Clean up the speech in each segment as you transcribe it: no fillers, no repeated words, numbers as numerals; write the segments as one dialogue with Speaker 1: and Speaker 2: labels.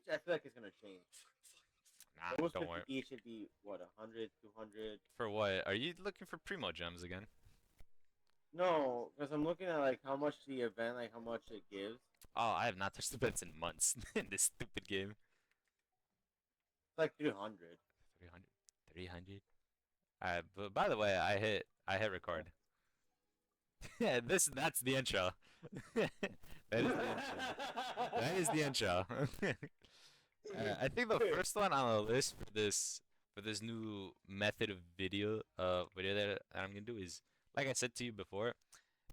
Speaker 1: which I feel like is gonna change.
Speaker 2: Nah,
Speaker 1: Those
Speaker 2: don't worry.
Speaker 1: 50 each should be what 100, 200.
Speaker 2: For what? Are you looking for primo gems again?
Speaker 1: No, because I'm looking at like how much the event, like how much it gives.
Speaker 2: Oh, I have not touched the bets in months in this stupid game.
Speaker 1: It's like 300.
Speaker 2: 300. 300. But by the way, I hit
Speaker 1: Yeah.
Speaker 2: record. Yeah, that's the intro. That is the intro. That is the intro. I think the first one on the list for this new method of video that I'm gonna do is, like I said to you before,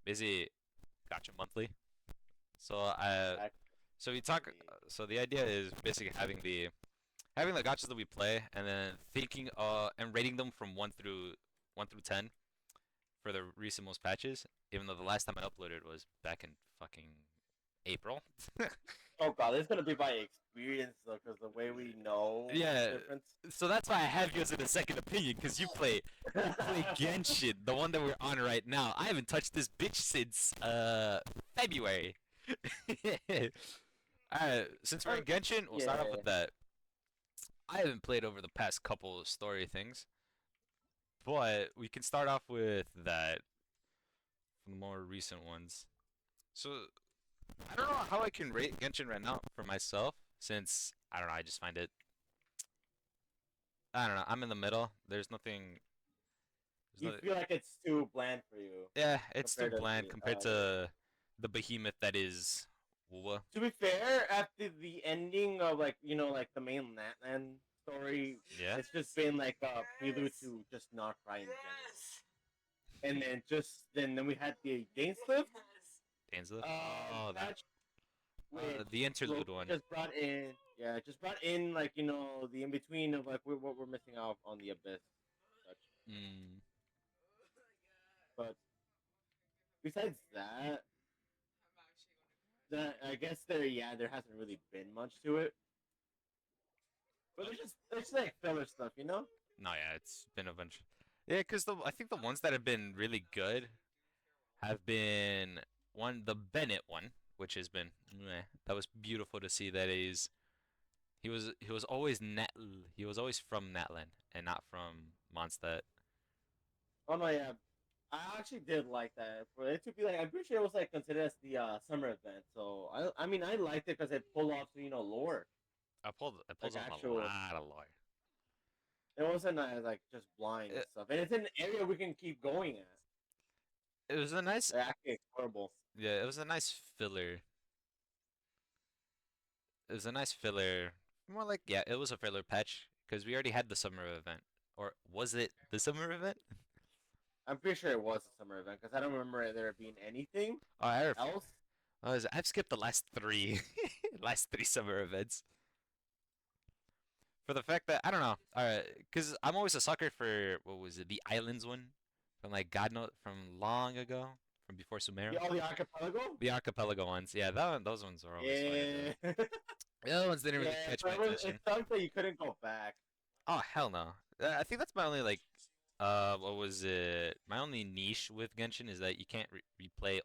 Speaker 2: basically gotcha monthly. So so we talk.
Speaker 1: Actually,
Speaker 2: So the idea is basically having the gotchas that we play, and then thinking and rating them from one through 10 for the recent most patches. Even though the last time I uploaded was back in fucking April.
Speaker 1: oh god, this is gonna be by experience though, because the way we know
Speaker 2: Yeah,
Speaker 1: the difference.
Speaker 2: so that's why I have you as a second opinion, because you play Genshin, the one that we're on right now. I haven't touched this bitch since February. Alright, since we're in Genshin, we'll start off
Speaker 1: Yeah.
Speaker 2: with that. I haven't played over the past couple of story things, but we can start off with that from the more recent ones. So I don't know how I can rate Genshin right now for myself, since I don't know, I just find it. I don't know. I'm in the middle. There's
Speaker 1: You
Speaker 2: no.
Speaker 1: feel like it's too bland for you
Speaker 2: Yeah, it's too
Speaker 1: compared to
Speaker 2: bland
Speaker 1: the.
Speaker 2: compared to the behemoth that is WoW.
Speaker 1: To be fair, after the ending of like like the main Natlan story,
Speaker 2: Yeah,
Speaker 1: it's just been like a prelude to just not cry in general. And then then we had the Dainslift
Speaker 2: Dainslift. Oh, that.
Speaker 1: patch, which
Speaker 2: The interlude
Speaker 1: Loki
Speaker 2: one.
Speaker 1: just brought in. Yeah, just brought in like the in between of like what we're missing out on the abyss, such.
Speaker 2: Mm.
Speaker 1: But besides that, I guess there hasn't really been much to it. But it's like filler stuff, you know.
Speaker 2: No, yeah, it's been a bunch. Yeah, because I think the ones that have been really good have been the Bennett one, which has been meh. That was beautiful to see that he was always he was always from Natlan and not from Mondstadt.
Speaker 1: Oh no, yeah, I actually did like that. For it to be like, I'm pretty sure it was like considered as the summer event. So I mean, I liked it because it pulled off lore,
Speaker 2: I
Speaker 1: like
Speaker 2: pulled off a
Speaker 1: actual.
Speaker 2: lot of lore.
Speaker 1: It wasn't like just blind and
Speaker 2: It,
Speaker 1: stuff, and it's an area we can keep going at.
Speaker 2: it was a nice
Speaker 1: They're actually explorable.
Speaker 2: Yeah, it was a nice filler. It was a nice filler. More like, yeah, it was a filler patch because we already had the summer event. Or was it the summer event?
Speaker 1: I'm pretty sure it was a summer event because I don't remember there being anything
Speaker 2: Oh,
Speaker 1: else.
Speaker 2: I've skipped the last three, last three summer events for the fact that I don't know. Because I'm always a sucker for what was it, the islands one from like God know from long ago, from before Sumeru.
Speaker 1: The archipelago.
Speaker 2: The archipelago ones, yeah, those ones were always fun to do.
Speaker 1: Yeah,
Speaker 2: The other ones didn't really
Speaker 1: yeah.
Speaker 2: catch
Speaker 1: So
Speaker 2: my
Speaker 1: it
Speaker 2: attention.
Speaker 1: sucks that you couldn't go back.
Speaker 2: Oh hell no. I think that's my only like what was it? My only niche with Genshin is that you can't replay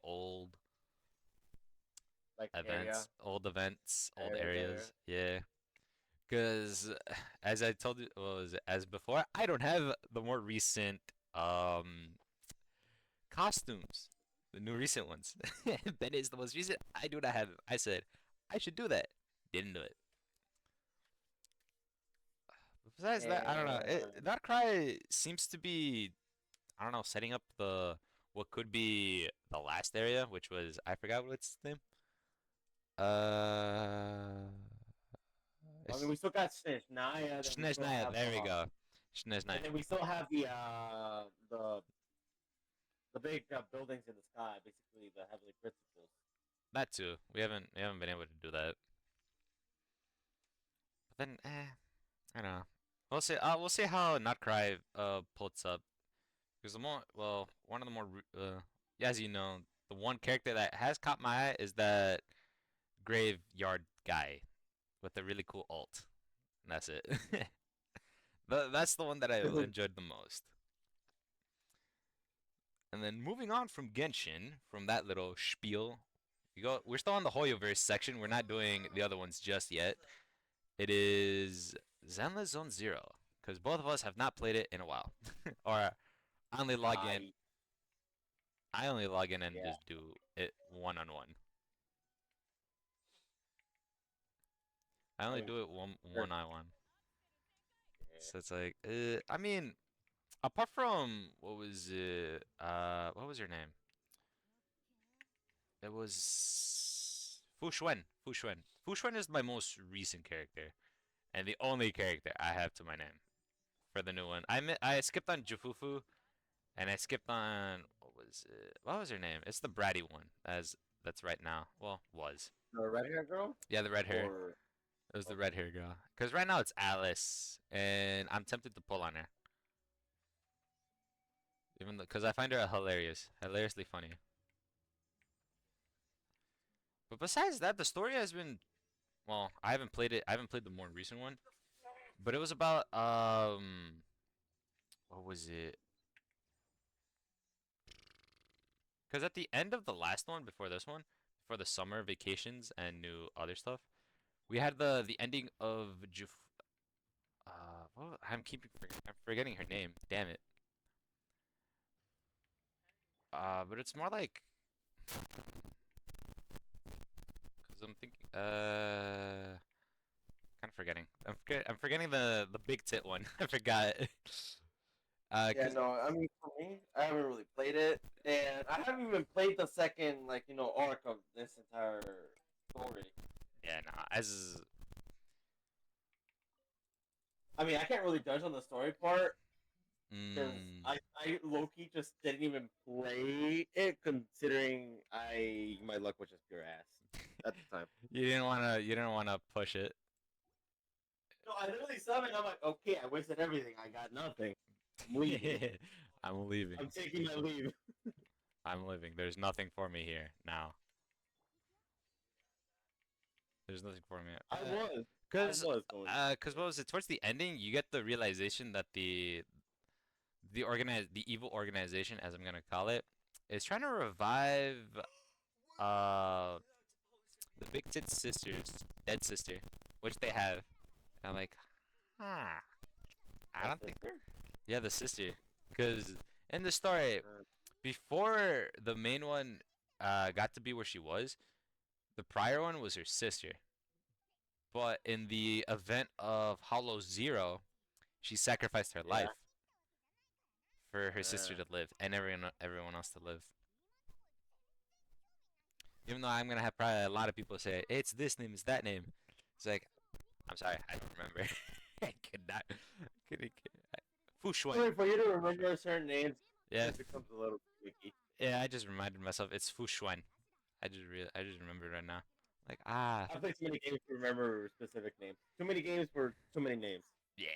Speaker 1: Like area,
Speaker 2: old events, old
Speaker 1: areas, area.
Speaker 2: areas. Yeah. Because as I told you, as before, I don't have the more recent um costumes, the new recent ones. Ben is the most recent. I do not have them. I said I should do that. Didn't do it. Besides that, I don't know.
Speaker 1: And
Speaker 2: That cry seems to be, I don't know, setting up the what could be the last area, which was I forgot what its name. Uh,
Speaker 1: I mean,
Speaker 2: it's
Speaker 1: we still got Snezhnaya, then we still
Speaker 2: Snezhnaya.
Speaker 1: have
Speaker 2: There we go. Snezhnaya.
Speaker 1: and then we still have the big buildings in the sky, basically the heavenly principles.
Speaker 2: That too. We haven't been able to do that. But then, I don't know. We'll see. We'll see how Nutcry puts up because one of the more yeah, as you know, the one character that has caught my eye is that graveyard guy with a really cool ult. And that's it. That's the one that I enjoyed the most. And then moving on from Genshin, from that little spiel, we're still on the Hoyoverse section. We're not doing the other ones just yet. It is Zenless Zone Zero, because both of us have not played it in a while, or I only log in.
Speaker 1: I
Speaker 2: I only log in and
Speaker 1: yeah.
Speaker 2: just do it one on one. I
Speaker 1: I
Speaker 2: only
Speaker 1: mean,
Speaker 2: do it one
Speaker 1: sure.
Speaker 2: on one.
Speaker 1: Yeah.
Speaker 2: So it's like, I mean, apart from what was it? What was her name? It was Fu Xuan. Fu Xuan. Fu Xuan is my most recent character and the only character I have to my name for the new one. I skipped on Jufufu and I skipped on what was it? What was her name? It's the bratty one as that's right now. Well, was.
Speaker 1: The red hair girl,
Speaker 2: Yeah, the red hair.
Speaker 1: or
Speaker 2: It was the
Speaker 1: okay.
Speaker 2: red hair girl. Cause right now it's Alice, and I'm tempted to pull on her, even though, cause I find her hilarious, hilariously funny. But besides that, the story has been well. I haven't played it. I haven't played the more recent one, but it was about what was it? Cause at the end of the last one, before this one, before the summer vacations and new other stuff, we had the ending of Juf. I'm forgetting her name. Damn it. But it's more like, cause I'm thinking, kind of forgetting. I'm forgetting the big tit one. I forgot.
Speaker 1: Yeah,
Speaker 2: Cause
Speaker 1: no, I mean for me, I haven't really played it, and I haven't even played the second, like arc of this entire story.
Speaker 2: yeah, nah, as
Speaker 1: I mean, I can't really judge on the story part because
Speaker 2: mm,
Speaker 1: I low key just didn't even play it, considering my luck was just pure ass at the time.
Speaker 2: you didn't wanna push it.
Speaker 1: No, I literally summoned. I'm like, okay, I wasted everything. I got nothing. I'm leaving.
Speaker 2: I'm leaving.
Speaker 1: I'm taking my leave.
Speaker 2: I'm leaving. There's nothing for me here now. There's nothing for me.
Speaker 1: I was, I
Speaker 2: Cause
Speaker 1: was going.
Speaker 2: cause what was it? Towards the ending, you get the realization that the evil organization, as I'm gonna call it, is trying to revive uh the Big Tit sisters, dead sister, which they have. And I'm like, huh. I
Speaker 1: My
Speaker 2: don't think.
Speaker 1: sister.
Speaker 2: Yeah, the sister, because in the story, before the main one got to be where she was, the prior one was her sister. But in the event of Hollow Zero, she sacrificed her
Speaker 1: Yeah.
Speaker 2: life for her sister
Speaker 1: Uh,
Speaker 2: to live and everyone else to live. Even though I'm gonna have probably a lot of people say it's this name, it's that name. It's like I'm sorry, I don't remember. I could not. Could, Fu Shuan.
Speaker 1: for you to remember certain names,
Speaker 2: Yeah,
Speaker 1: it becomes a little tricky.
Speaker 2: yeah. I just reminded myself it's Fu Shuan. I just remembered right now. Like
Speaker 1: I played too many games to remember specific names. Too many games for too many names.
Speaker 2: yeah.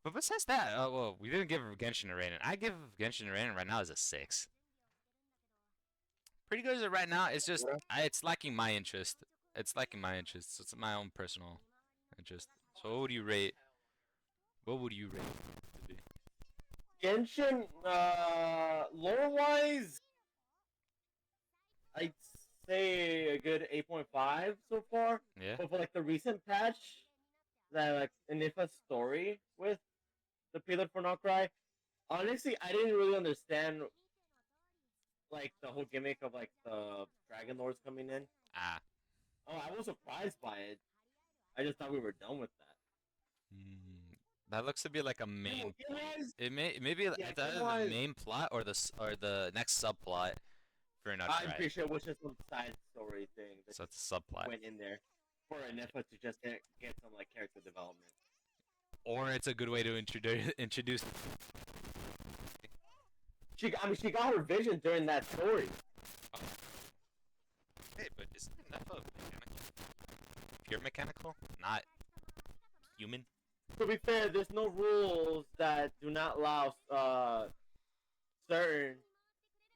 Speaker 2: But besides that, well, we didn't give Genshin a rating. I give Genshin a rating right now as a 6. Pretty good as it right now. It's just
Speaker 1: Yeah.
Speaker 2: it's lacking my interest. It's lacking my interest. So it's my own personal interest. So what would you rate? What would you rate it to be?
Speaker 1: Genshin, lore wise, I'd say a good 8.5 so far.
Speaker 2: Yeah.
Speaker 1: But for like the recent patch that like Inifa story with the Pillar for Not Cry, honestly, I didn't really understand like the whole gimmick of like the Dragon Lords coming in.
Speaker 2: Ah.
Speaker 1: Oh, I was surprised by it. I just thought we were done with that.
Speaker 2: Mm, that looks to be like a main.
Speaker 1: Game-wise,
Speaker 2: It maybe
Speaker 1: yeah,
Speaker 2: it's either the
Speaker 1: game-wise,
Speaker 2: main plot or or the next subplot for Not
Speaker 1: I'm
Speaker 2: Cry.
Speaker 1: pretty sure it was just some side story thing that
Speaker 2: So
Speaker 1: just
Speaker 2: it's a subplot,
Speaker 1: went in there for Inifa to just get some like character development.
Speaker 2: or it's a good way to introduce.
Speaker 1: I mean, she got her vision during that story.
Speaker 2: Oh, hey, but isn't enough of mechanical? Pure mechanical, not human.
Speaker 1: To be fair, there's no rules that do not allow certain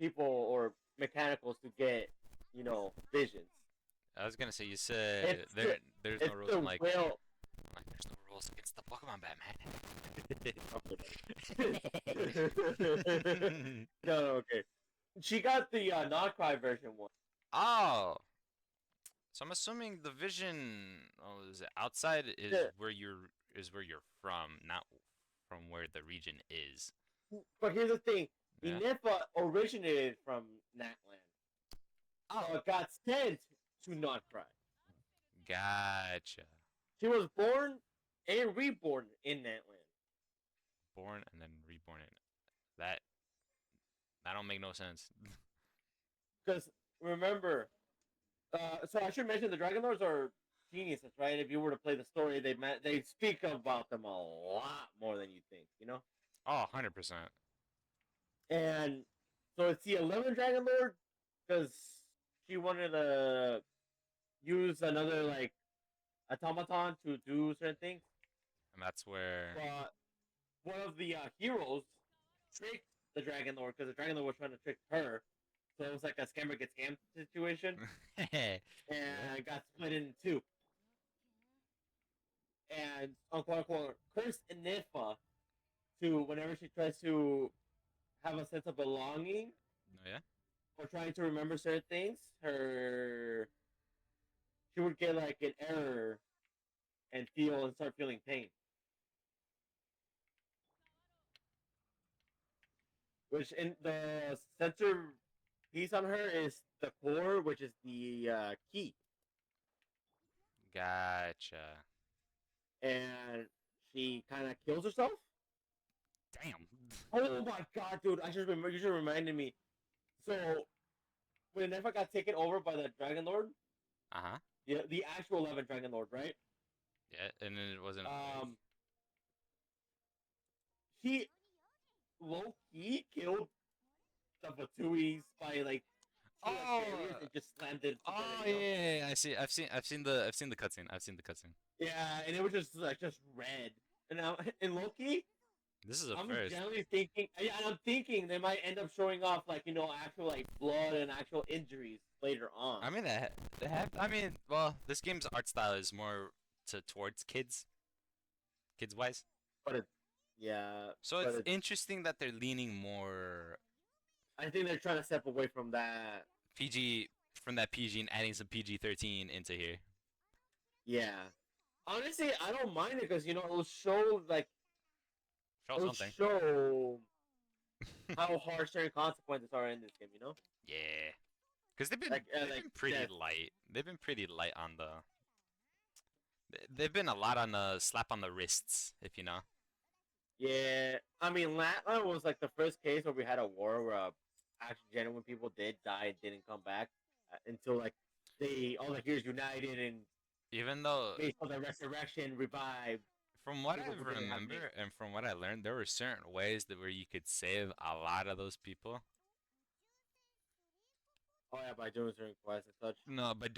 Speaker 1: people or mechanicals to get, visions.
Speaker 2: I was gonna say you said
Speaker 1: It's the,
Speaker 2: there's no
Speaker 1: it's
Speaker 2: rules.
Speaker 1: the
Speaker 2: I'm like,
Speaker 1: will.
Speaker 2: there's no rules against the Pokemon Batman.
Speaker 1: No, okay. She got the non-cry version one.
Speaker 2: Oh, So I'm assuming the vision, oh, is it outside
Speaker 1: The-
Speaker 2: is where you're from, not from where the region is.
Speaker 1: but here's the thing:
Speaker 2: Yeah.
Speaker 1: Inifa originated from Natland,
Speaker 2: Oh,
Speaker 1: so it got sent to Notcry.
Speaker 2: gotcha.
Speaker 1: She was born and reborn in Natland.
Speaker 2: Born and then reborn in that. That don't make no sense.
Speaker 1: Because remember, so I should mention the Dragon Lords are geniuses, right? If you were to play the story, they speak about them a lot more than you think, you know.
Speaker 2: Oh, 100%.
Speaker 1: And so it's the 11th Dragon Lord because she wanted to use another like automaton to do certain things.
Speaker 2: And that's where.
Speaker 1: But one of the heroes tricked the Dragon Lord because the Dragon Lord was trying to trick her. So it was like a scammer gets scammed situation, and got split in two. And Uncle cursed Inifa to whenever she tries to have a sense of belonging
Speaker 2: No, yeah.
Speaker 1: or trying to remember certain things, she would get like an error and start feeling pain. Which in the center piece on her is the core, which is the key,
Speaker 2: Gotcha.
Speaker 1: and she kind of kills herself.
Speaker 2: Damn.
Speaker 1: Oh my god, dude! You just reminded me. So when Nefa got taken over by the Dragon Lord,
Speaker 2: Uh-huh.
Speaker 1: the actual 11th Dragon Lord, right?
Speaker 2: Yeah, and then it wasn't.
Speaker 1: He low key killed the Batuis by like
Speaker 2: Oh.
Speaker 1: and just slammed it together.
Speaker 2: Oh
Speaker 1: You know?
Speaker 2: yeah, I see. I've seen the cutscene. I've seen the cutscene.
Speaker 1: Yeah, and it was just like just red. And now in Loki,
Speaker 2: This is a
Speaker 1: I'm
Speaker 2: first.
Speaker 1: generally thinking, yeah, and I'm thinking they might end up showing off like actual like blood and actual injuries later on.
Speaker 2: I mean, they have. I mean, well, this game's art style is more towards kids wise.
Speaker 1: But it's yeah,
Speaker 2: So
Speaker 1: but
Speaker 2: it's interesting that they're leaning more
Speaker 1: I think they're trying to step away from that.
Speaker 2: PG from that PG and adding some PG-13 into here.
Speaker 1: Yeah, honestly, I don't mind it because it'll show like
Speaker 2: Show
Speaker 1: it'll
Speaker 2: something.
Speaker 1: show how harsh certain consequences are in this game.
Speaker 2: Yeah, because they've
Speaker 1: Like
Speaker 2: been pretty
Speaker 1: death.
Speaker 2: light. They've been pretty light on the. They've been a lot on the slap on the wrists, if you know.
Speaker 1: Yeah, I mean, Latla was like the first case where we had a war where actually genuine people did die and didn't come back until like all the heroes united and
Speaker 2: Even though,
Speaker 1: based on the resurrection revived.
Speaker 2: from what I
Speaker 1: People who didn't have names.
Speaker 2: remember and from what I learned, there were certain ways that where you could save a lot of those people.
Speaker 1: Oh yeah, by doing certain quests and such.
Speaker 2: No, by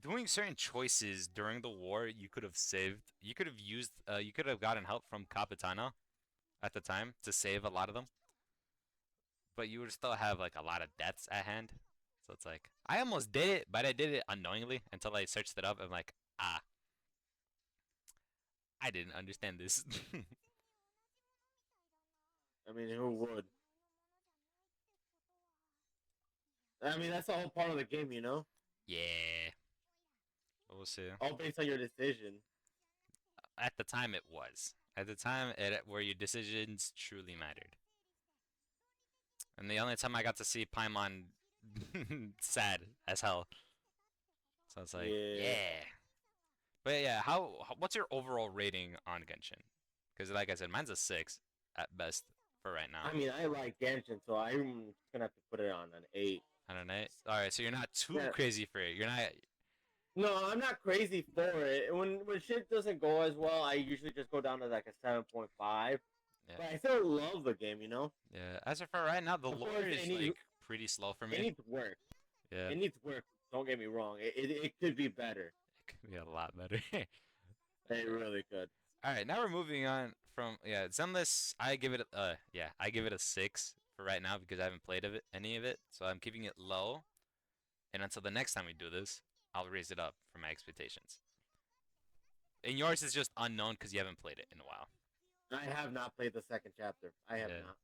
Speaker 2: doing certain choices during the war, you could have saved. You could have used. You could have gotten help from Capitano at the time to save a lot of them. But you would still have like a lot of deaths at hand. So it's like I almost did it, but I did it unknowingly until I searched it up. I'm like, ah, I didn't understand this.
Speaker 1: I mean, who would? I mean, that's the whole part of the game.
Speaker 2: Yeah, we'll see.
Speaker 1: All based on your decision.
Speaker 2: At the time, it was. At the time, where your decisions truly mattered. And the only time I got to see Paimon sad as hell. So it's like,
Speaker 1: Yeah.
Speaker 2: yeah. But yeah, what's your overall rating on Genshin? Because like I said, mine's a 6 at best for right now.
Speaker 1: I mean, I like Genshin, so I'm gonna have to put it on an 8.
Speaker 2: I don't know. All right, so you're not too
Speaker 1: Yeah.
Speaker 2: crazy for it. You're not.
Speaker 1: No, I'm not crazy for it. When shit doesn't go as well, I usually just go down to like a 7.5.
Speaker 2: Yeah.
Speaker 1: But I still love the game.
Speaker 2: Yeah. As of for right now, the
Speaker 1: Of
Speaker 2: lore
Speaker 1: course,
Speaker 2: is like pretty slow for
Speaker 1: It
Speaker 2: me.
Speaker 1: needs work.
Speaker 2: Yeah.
Speaker 1: It needs work. Don't get me wrong. It could be better.
Speaker 2: It could be a lot better.
Speaker 1: It really could.
Speaker 2: All right, now we're moving on from Zenless. I give it I give it a 6 for right now because I haven't played any of it, so I'm keeping it low. And until the next time we do this, I'll raise it up for my expectations. And yours is just unknown because you haven't played it in a while.
Speaker 1: I have not played the second chapter. I have not.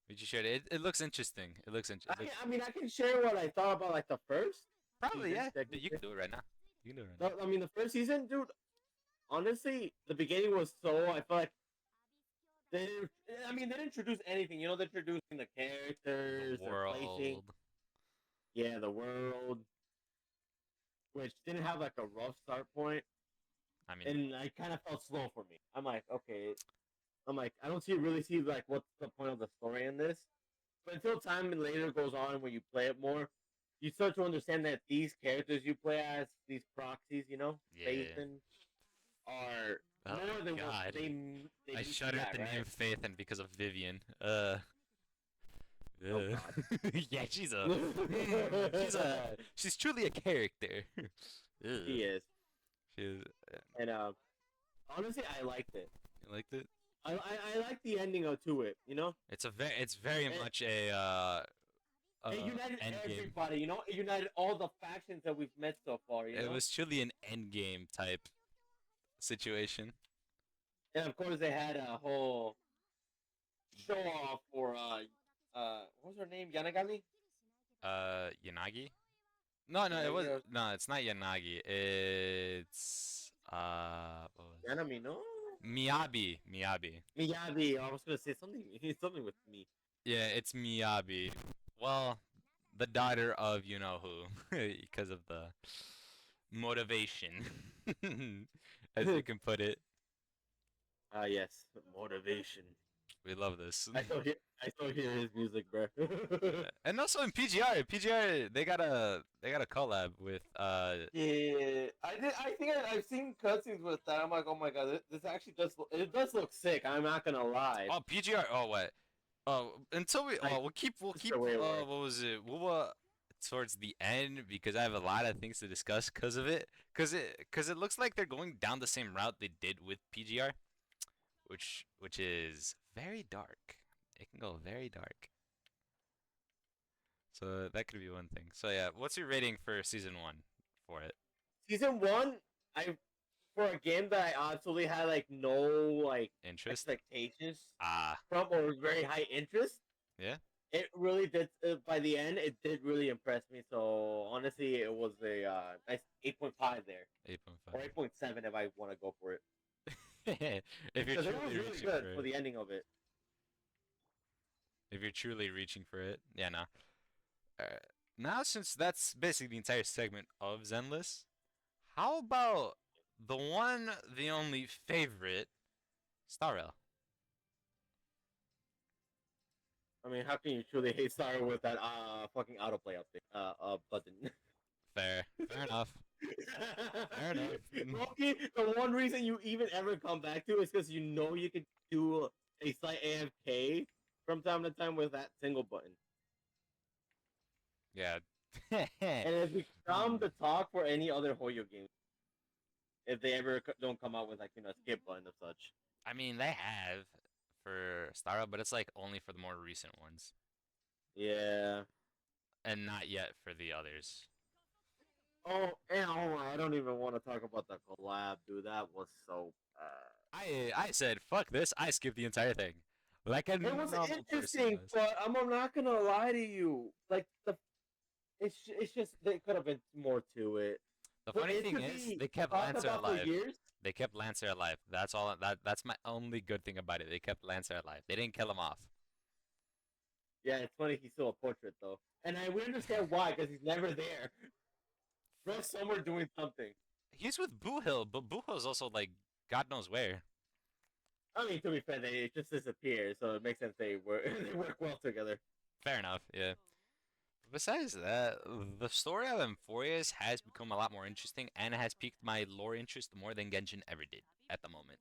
Speaker 2: But you should. It looks interesting. It looks interesting.
Speaker 1: I mean, I can share what I thought about like the first.
Speaker 2: Probably,
Speaker 1: season,
Speaker 2: yeah. You
Speaker 1: technically.
Speaker 2: can do it right now. You can do it right
Speaker 1: I mean, the first season, dude. Honestly, the beginning was so. I feel like they. I mean, they didn't introduce anything. They're introducing the
Speaker 2: now.
Speaker 1: characters.
Speaker 2: The
Speaker 1: They're placing.
Speaker 2: world.
Speaker 1: Yeah, the world, which didn't have like a rough start point,
Speaker 2: I mean,
Speaker 1: and I kind of felt slow for me. I'm like, okay. I'm like, I don't really see like what's the point of the story in this. But until time later goes on, when you play it more, you start to understand that these characters you play as, these proxies,
Speaker 2: yeah.
Speaker 1: Phaethon, are
Speaker 2: Oh
Speaker 1: more than what
Speaker 2: God.
Speaker 1: they
Speaker 2: I
Speaker 1: meet you
Speaker 2: shudder at
Speaker 1: at,
Speaker 2: the name
Speaker 1: right?
Speaker 2: Phaethon because of Vivian.
Speaker 1: Oh God.
Speaker 2: Yeah, she's truly a character.
Speaker 1: He
Speaker 2: Ugh.
Speaker 1: is,
Speaker 2: She is.
Speaker 1: and honestly, I liked it.
Speaker 2: You liked it?
Speaker 1: I like the ending to it.
Speaker 2: It's very
Speaker 1: It,
Speaker 2: much a
Speaker 1: it united
Speaker 2: end game.
Speaker 1: everybody. It united all the factions that we've met so far.
Speaker 2: It was truly an end game type situation.
Speaker 1: And of course they had a whole show off for what was her name? Yanagami?
Speaker 2: Yanagi? No, no, it
Speaker 1: Yanagi
Speaker 2: was
Speaker 1: or
Speaker 2: no, it's not Yanagi. It's what was
Speaker 1: Yanami, no?
Speaker 2: Miyabi, Miyabi.
Speaker 1: Miyabi. I was gonna say something something with me.
Speaker 2: Yeah, it's Miyabi. Well, the daughter of you know who, because of the motivation, as you can put it.
Speaker 1: Yes, motivation.
Speaker 2: We love this.
Speaker 1: I still hear his music, bro.
Speaker 2: And also in PGR they got a collab with
Speaker 1: Yeah, I've seen cutscenes with that. I'm like, oh my god, this actually does look sick. I'm not gonna lie.
Speaker 2: oh PGR oh what until we
Speaker 1: Like
Speaker 2: we'll
Speaker 1: just
Speaker 2: keep
Speaker 1: the way it works.
Speaker 2: what was it we'll towards the end because I have a lot of things to discuss because of it because it looks like they're going down the same route they did with PGR which is very dark. It can go very dark. So that could be one thing. So yeah, what's your rating for season 1 for it?
Speaker 1: Season one, I for a game that I absolutely had like no like
Speaker 2: Interest?
Speaker 1: expectations
Speaker 2: Ah,
Speaker 1: from or was very high interest.
Speaker 2: yeah.
Speaker 1: It really did. By the end, it did really impress me. So honestly, it was a nice 8.5 there, or
Speaker 2: 8.5.
Speaker 1: 8.7 if I want to go for it,
Speaker 2: If you're
Speaker 1: because it was
Speaker 2: truly
Speaker 1: really
Speaker 2: reaching
Speaker 1: good
Speaker 2: for
Speaker 1: for
Speaker 2: it.
Speaker 1: the ending of it.
Speaker 2: If you're truly reaching for it. Yeah, no. Alright. Now since that's basically the entire segment of Zenless, how about the one, the only favorite, Star Rail?
Speaker 1: I mean, how can you truly hate Star with that fucking autoplay update button?
Speaker 2: Fair. Fair enough. Fair enough.
Speaker 1: Loki, the one reason you even ever come back to is because you can do a slight AFK from time to time with that single button.
Speaker 2: Yeah.
Speaker 1: And it's become the talk for any other Hoyo game if they ever don't come out with like a skip button of such.
Speaker 2: I mean, they have for Star Rail, but it's like only for the more recent ones,
Speaker 1: Yeah.
Speaker 2: and not yet for the others.
Speaker 1: Oh, and I don't even want to talk about the collab, dude. That was so bad.
Speaker 2: I said fuck this. I skipped the entire thing, like a
Speaker 1: It was
Speaker 2: normal person
Speaker 1: interesting,
Speaker 2: does.
Speaker 1: but I'm not gonna lie to you. Like it's just there could have been more to it.
Speaker 2: The
Speaker 1: But
Speaker 2: funny
Speaker 1: it
Speaker 2: thing
Speaker 1: could
Speaker 2: is,
Speaker 1: be
Speaker 2: they kept
Speaker 1: talked
Speaker 2: Lancer
Speaker 1: about for
Speaker 2: alive.
Speaker 1: years.
Speaker 2: They kept Lancer alive. That's all. That's my only good thing about it. They kept Lancer alive. They didn't kill him off.
Speaker 1: Yeah, it's funny he's still a portrait though, and we understand why because he's never there. Bro's somewhere doing something.
Speaker 2: He's with Boo Hill, but Boo Hill's also like God knows where.
Speaker 1: I mean, to be fair, they just disappear, so it makes sense they work they work well together.
Speaker 2: Fair enough. Yeah. Besides that, the story of Amphorius has become a lot more interesting and has piqued my lore interest more than Genshin ever did at the moment.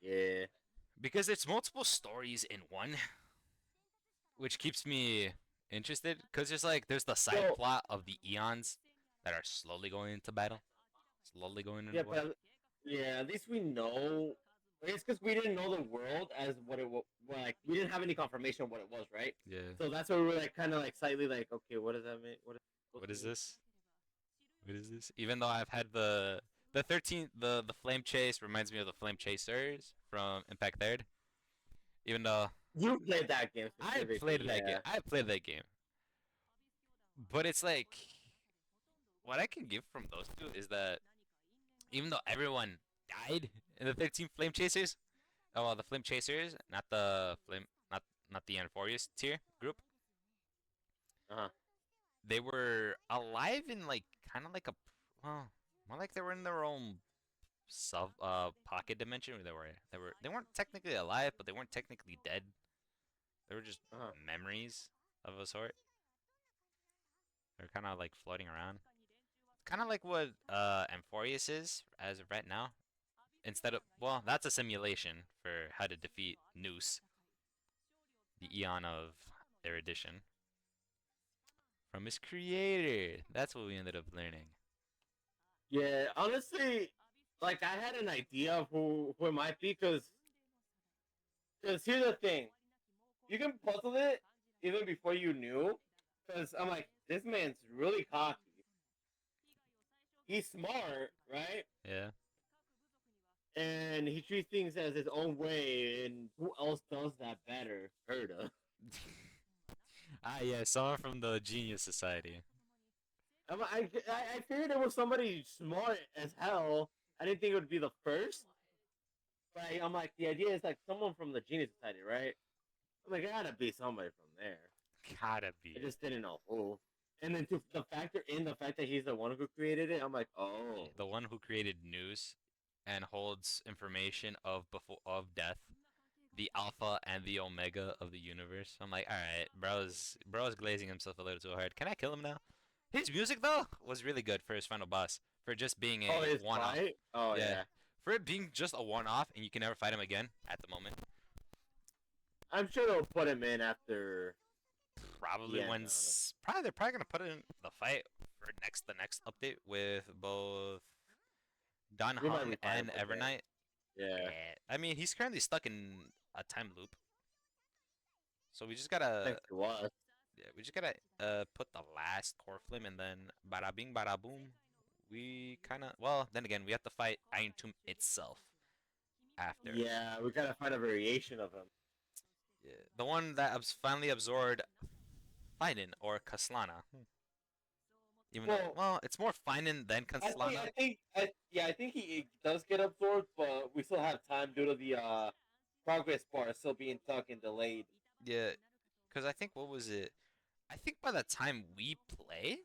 Speaker 1: Yeah.
Speaker 2: Because it's multiple stories in one, which keeps me interested. Because there's the side
Speaker 1: So
Speaker 2: plot of the Eons that are slowly going into battle, slowly going
Speaker 1: yeah,
Speaker 2: into war.
Speaker 1: but yeah, at least we know. It's because we didn't know the world as what it was. Like we didn't have any confirmation of what it was, right?
Speaker 2: Yeah.
Speaker 1: So that's why we were like kind of like slightly like, okay, what does that mean? What is it supposed
Speaker 2: What
Speaker 1: to
Speaker 2: is
Speaker 1: mean?
Speaker 2: this? What is this? Even though I've had the 13 the flame chase reminds me of the flame chasers from Impact Third. Even though
Speaker 1: You played that game
Speaker 2: I
Speaker 1: specifically,
Speaker 2: played that game,
Speaker 1: yeah.
Speaker 2: I played that game, but it's like what I can give from those two is that even though everyone died in the 13 Flame Chasers, oh well, the Flame Chasers, not the Flame, not the Anforius tier group,
Speaker 1: Uh-huh.
Speaker 2: they were alive in like kind of like a, well, more like they were in their own sub pocket dimension where they weren't technically alive, but they weren't technically dead. They were just
Speaker 1: Uh-huh.
Speaker 2: memories of a sort. They're kind of like floating around. Kind of like what Amphorius is as of right now. Instead of, well, that's a simulation for how to defeat Noose, the Eon of Erudition, from his creator. That's what we ended up learning.
Speaker 1: Yeah, honestly, like I had an idea of who it might be, because here's the thing, you can puzzle it even before you knew, because I'm like, this man's really cocky. He's smart, right?
Speaker 2: Yeah.
Speaker 1: And he treats things as his own way, and who else does that better? Herda.
Speaker 2: Ah, yeah, someone from the Genius Society.
Speaker 1: I figured it was somebody smart as hell. I didn't think it would be the first, but I'm like, the idea is like someone from the Genius Society, right? I'm like, it gotta be somebody from there.
Speaker 2: Gotta
Speaker 1: I
Speaker 2: be.
Speaker 1: just didn't know who. And then to the fact that he's the one who created it, I'm like, oh,
Speaker 2: The one who created news and holds information of of death, the alpha and the omega of the universe. I'm like, all right, bro's glazing himself a little too hard. Can I kill him now? His music though was really good for his final boss, for just being
Speaker 1: oh,
Speaker 2: a
Speaker 1: his
Speaker 2: one-off.
Speaker 1: fight. Oh
Speaker 2: Yeah,
Speaker 1: yeah,
Speaker 2: for it being just a one-off and you can never fight him again at the moment.
Speaker 1: I'm sure they'll put him in after
Speaker 2: Probably
Speaker 1: the end.
Speaker 2: when probably they're probably gonna put in the fight for the next update with both Don
Speaker 1: We might
Speaker 2: Hung
Speaker 1: be fine
Speaker 2: and
Speaker 1: with that.
Speaker 2: Evernight.
Speaker 1: Yeah,
Speaker 2: Yeah, I mean he's currently stuck in a time loop, so we just gotta
Speaker 1: thanks to us.
Speaker 2: yeah, we just gotta put the last core flame and then bada bing bada boom. We kind of well then again we have to fight Iron Tomb itself after.
Speaker 1: Yeah, we gotta find a variation of him.
Speaker 2: Yeah, the one that finally absorbed Finin or Kaslana. Even though
Speaker 1: Well,
Speaker 2: well it's more Finin than Kaslana.
Speaker 1: I think he does get absorbed, but we still have time due to the progress bar still being stuck and delayed.
Speaker 2: Yeah, because I think what was it? I think by the time we play,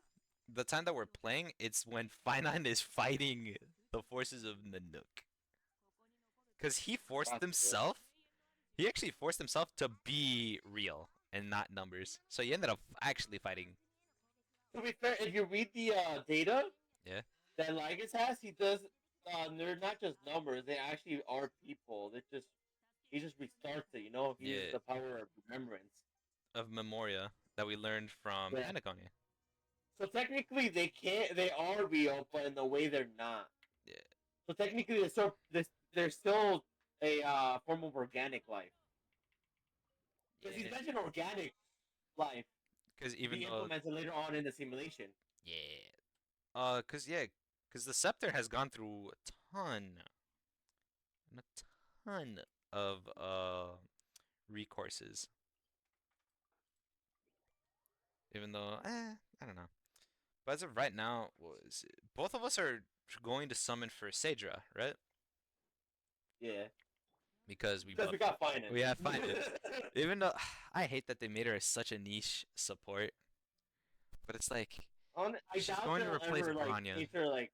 Speaker 2: the time that we're playing, it's when Finine is fighting the forces of Nanook. Because he forced
Speaker 1: Possibly.
Speaker 2: himself, he actually forced himself to be real and not numbers. So he ended up actually fighting.
Speaker 1: To be fair, if you read the data
Speaker 2: Yeah.
Speaker 1: that Lygus has, he does. They're not just numbers; they actually are people. They just he just restarts it. You know, he uses
Speaker 2: Yeah.
Speaker 1: the power of remembrance.
Speaker 2: Of Memoria that we learned from
Speaker 1: Yeah.
Speaker 2: Anaconia.
Speaker 1: So technically, they can't. They are real, but in the way they're not.
Speaker 2: Yeah.
Speaker 1: So technically, they're still a form of organic life. Because he's
Speaker 2: Yeah.
Speaker 1: mentioned organic life
Speaker 2: Because
Speaker 1: to
Speaker 2: even
Speaker 1: be
Speaker 2: though,
Speaker 1: implemented later on in the simulation.
Speaker 2: yeah. Because the Scepter has gone through a ton of recourses. Even though, I don't know. But as of right now, both of us are going to summon for Sadra, right?
Speaker 1: Yeah,
Speaker 2: Because we
Speaker 1: because
Speaker 2: both
Speaker 1: we got finance.
Speaker 2: we have find it. Even though I hate that they made her such a niche support, but it's like
Speaker 1: I
Speaker 2: she's
Speaker 1: doubt
Speaker 2: going to
Speaker 1: they'll
Speaker 2: replace
Speaker 1: ever like
Speaker 2: Bronya.
Speaker 1: make her like,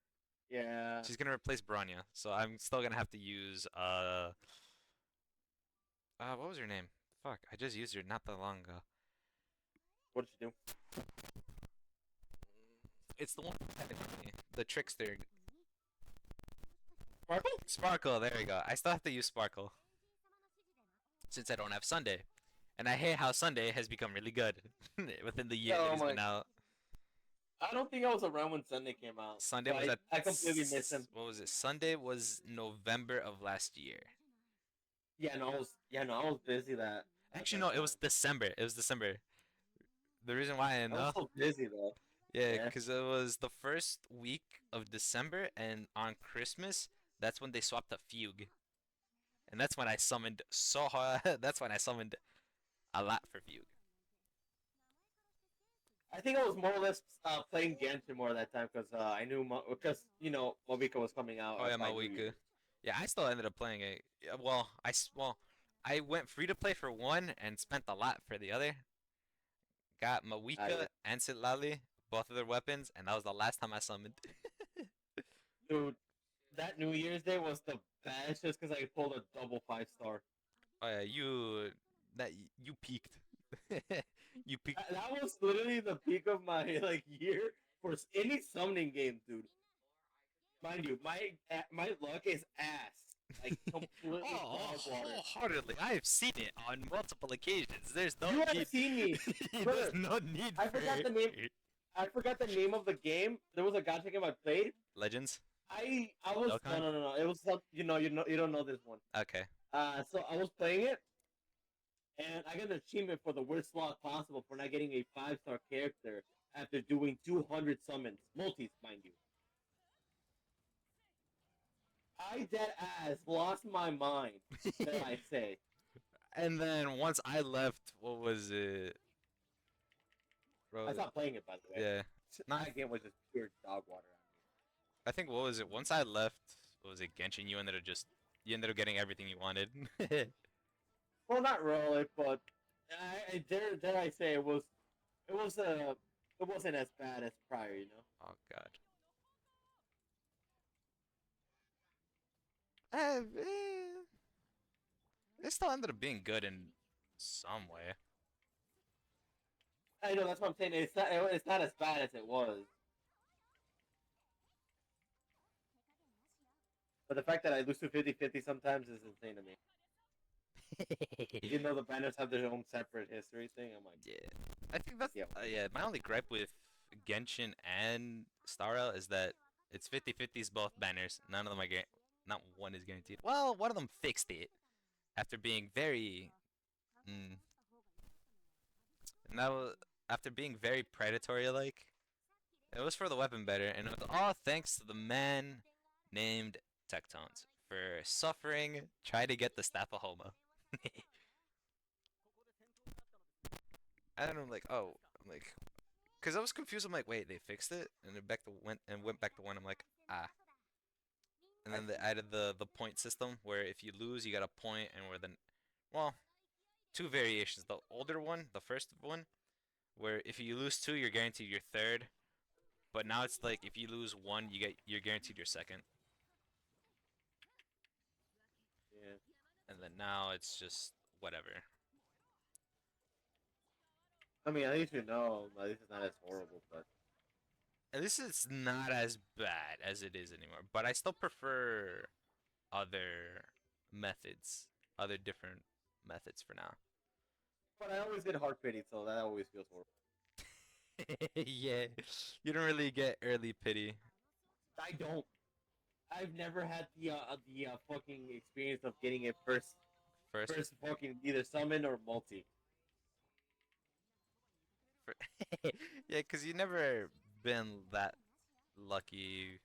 Speaker 1: yeah.
Speaker 2: She's gonna replace Bronya, so I'm still gonna have to use what was her name? Fuck, I just used her not that long ago.
Speaker 1: What did you do?
Speaker 2: It's the one from Pentagon, the trickster.
Speaker 1: Sparkle?
Speaker 2: Sparkle, there we go. I still have to use Sparkle since I don't have Sunday. And I hate how Sunday has become really good within the year that
Speaker 1: Oh
Speaker 2: he's
Speaker 1: my!
Speaker 2: been out.
Speaker 1: I don't think I was around when Sunday came out,
Speaker 2: Sunday
Speaker 1: so
Speaker 2: was at
Speaker 1: I completely missed him.
Speaker 2: what was it? Sunday was November of last year.
Speaker 1: Yeah, no, I was busy that at
Speaker 2: Actually,
Speaker 1: that
Speaker 2: no, it was
Speaker 1: time.
Speaker 2: December. It was December. The reason why I
Speaker 1: I was
Speaker 2: know,
Speaker 1: so busy though.
Speaker 2: yeah,
Speaker 1: Yeah.
Speaker 2: because it was the first week of December, and on Christmas, that's when they swapped the Fugue, and that's when I summoned so hard. That's when I summoned a lot for Fugue.
Speaker 1: I think I was more or less playing Genshin more that time because I knew because Mobika was coming out
Speaker 2: Oh yeah,
Speaker 1: by New
Speaker 2: Mawika.
Speaker 1: Year's.
Speaker 2: Yeah, I still ended up playing it. Yeah, well, I went free to play for one and spent a lot for the other. Got
Speaker 1: Yeah.
Speaker 2: Mawika and Sitlali, both of their weapons, and that was the last time I summoned.
Speaker 1: Dude, that New Year's Day was the best just because I pulled a double 5-star.
Speaker 2: Oh yeah, you peaked. You peaked.
Speaker 1: That was literally the peak of my like year for any summoning game, dude. Mind you, my luck is ass, like completely dog water.
Speaker 2: Wholeheartedly. I have seen it on multiple occasions. There's no
Speaker 1: You have
Speaker 2: need.
Speaker 1: seen me,
Speaker 2: There's
Speaker 1: brother.
Speaker 2: no need
Speaker 1: I
Speaker 2: for
Speaker 1: forgot the name. I forgot the name of the game. There was a gacha game I played.
Speaker 2: Legends.
Speaker 1: I was
Speaker 2: Dokkan.
Speaker 1: no. It was some, you don't know this one.
Speaker 2: Okay.
Speaker 1: So I was playing it, and I got an achievement for the worst slot possible for not getting a 5-star character after doing 200 summons, multis, mind you. I dead ass lost my mind. Dare I say?
Speaker 2: And then once I left, what was it?
Speaker 1: I
Speaker 2: Bro,
Speaker 1: stopped playing it by the way.
Speaker 2: yeah. Not.
Speaker 1: That game was just pure dog water on
Speaker 2: I think what was it? Once I left, what was it? Genshin. You ended up getting everything you wanted.
Speaker 1: me. Well, not really, but I dare I say it was it wasn't as bad as prior, you know.
Speaker 2: Oh God. It still ended up being good in some way.
Speaker 1: I know that's what I'm saying. It's not as bad as it was. But the fact that I lose to 50-50 sometimes is insane to me. Even though the banners have their own separate history thing, I'm like,
Speaker 2: Yeah, I think that's
Speaker 1: yeah.
Speaker 2: yeah. My only gripe with Genshin and Star Rail is that it's 50-50s both banners. None of them are not one is guaranteed. Well, one of them fixed it after being very mm, and that was after being very predatory like. It was for the weapon better, and it was all thanks to the man named Tectons for suffering trying to get the Staff of Homa. And I'm like, oh, I'm like, because I was confused. I'm like, wait, they fixed it, and it went back to one. I'm like, ah. And then they added the point system where if you lose, you got a point, and where then, well, two variations. The older one, the first one, where if you lose two, you're guaranteed your third. But now it's like if you lose one, you're guaranteed your second.
Speaker 1: Yeah.
Speaker 2: And then now it's just whatever.
Speaker 1: I mean, at least you know. At least it's not as horrible, but
Speaker 2: At least it's not as bad as it is anymore. But I still prefer other methods, other different methods for now.
Speaker 1: I always get heart pity, so that always feels horrible.
Speaker 2: Yeah, you don't really get early pity.
Speaker 1: I don't. I've never had the fucking experience of getting it
Speaker 2: First,
Speaker 1: first fucking either summon or multi.
Speaker 2: for, yeah, because you never been that lucky.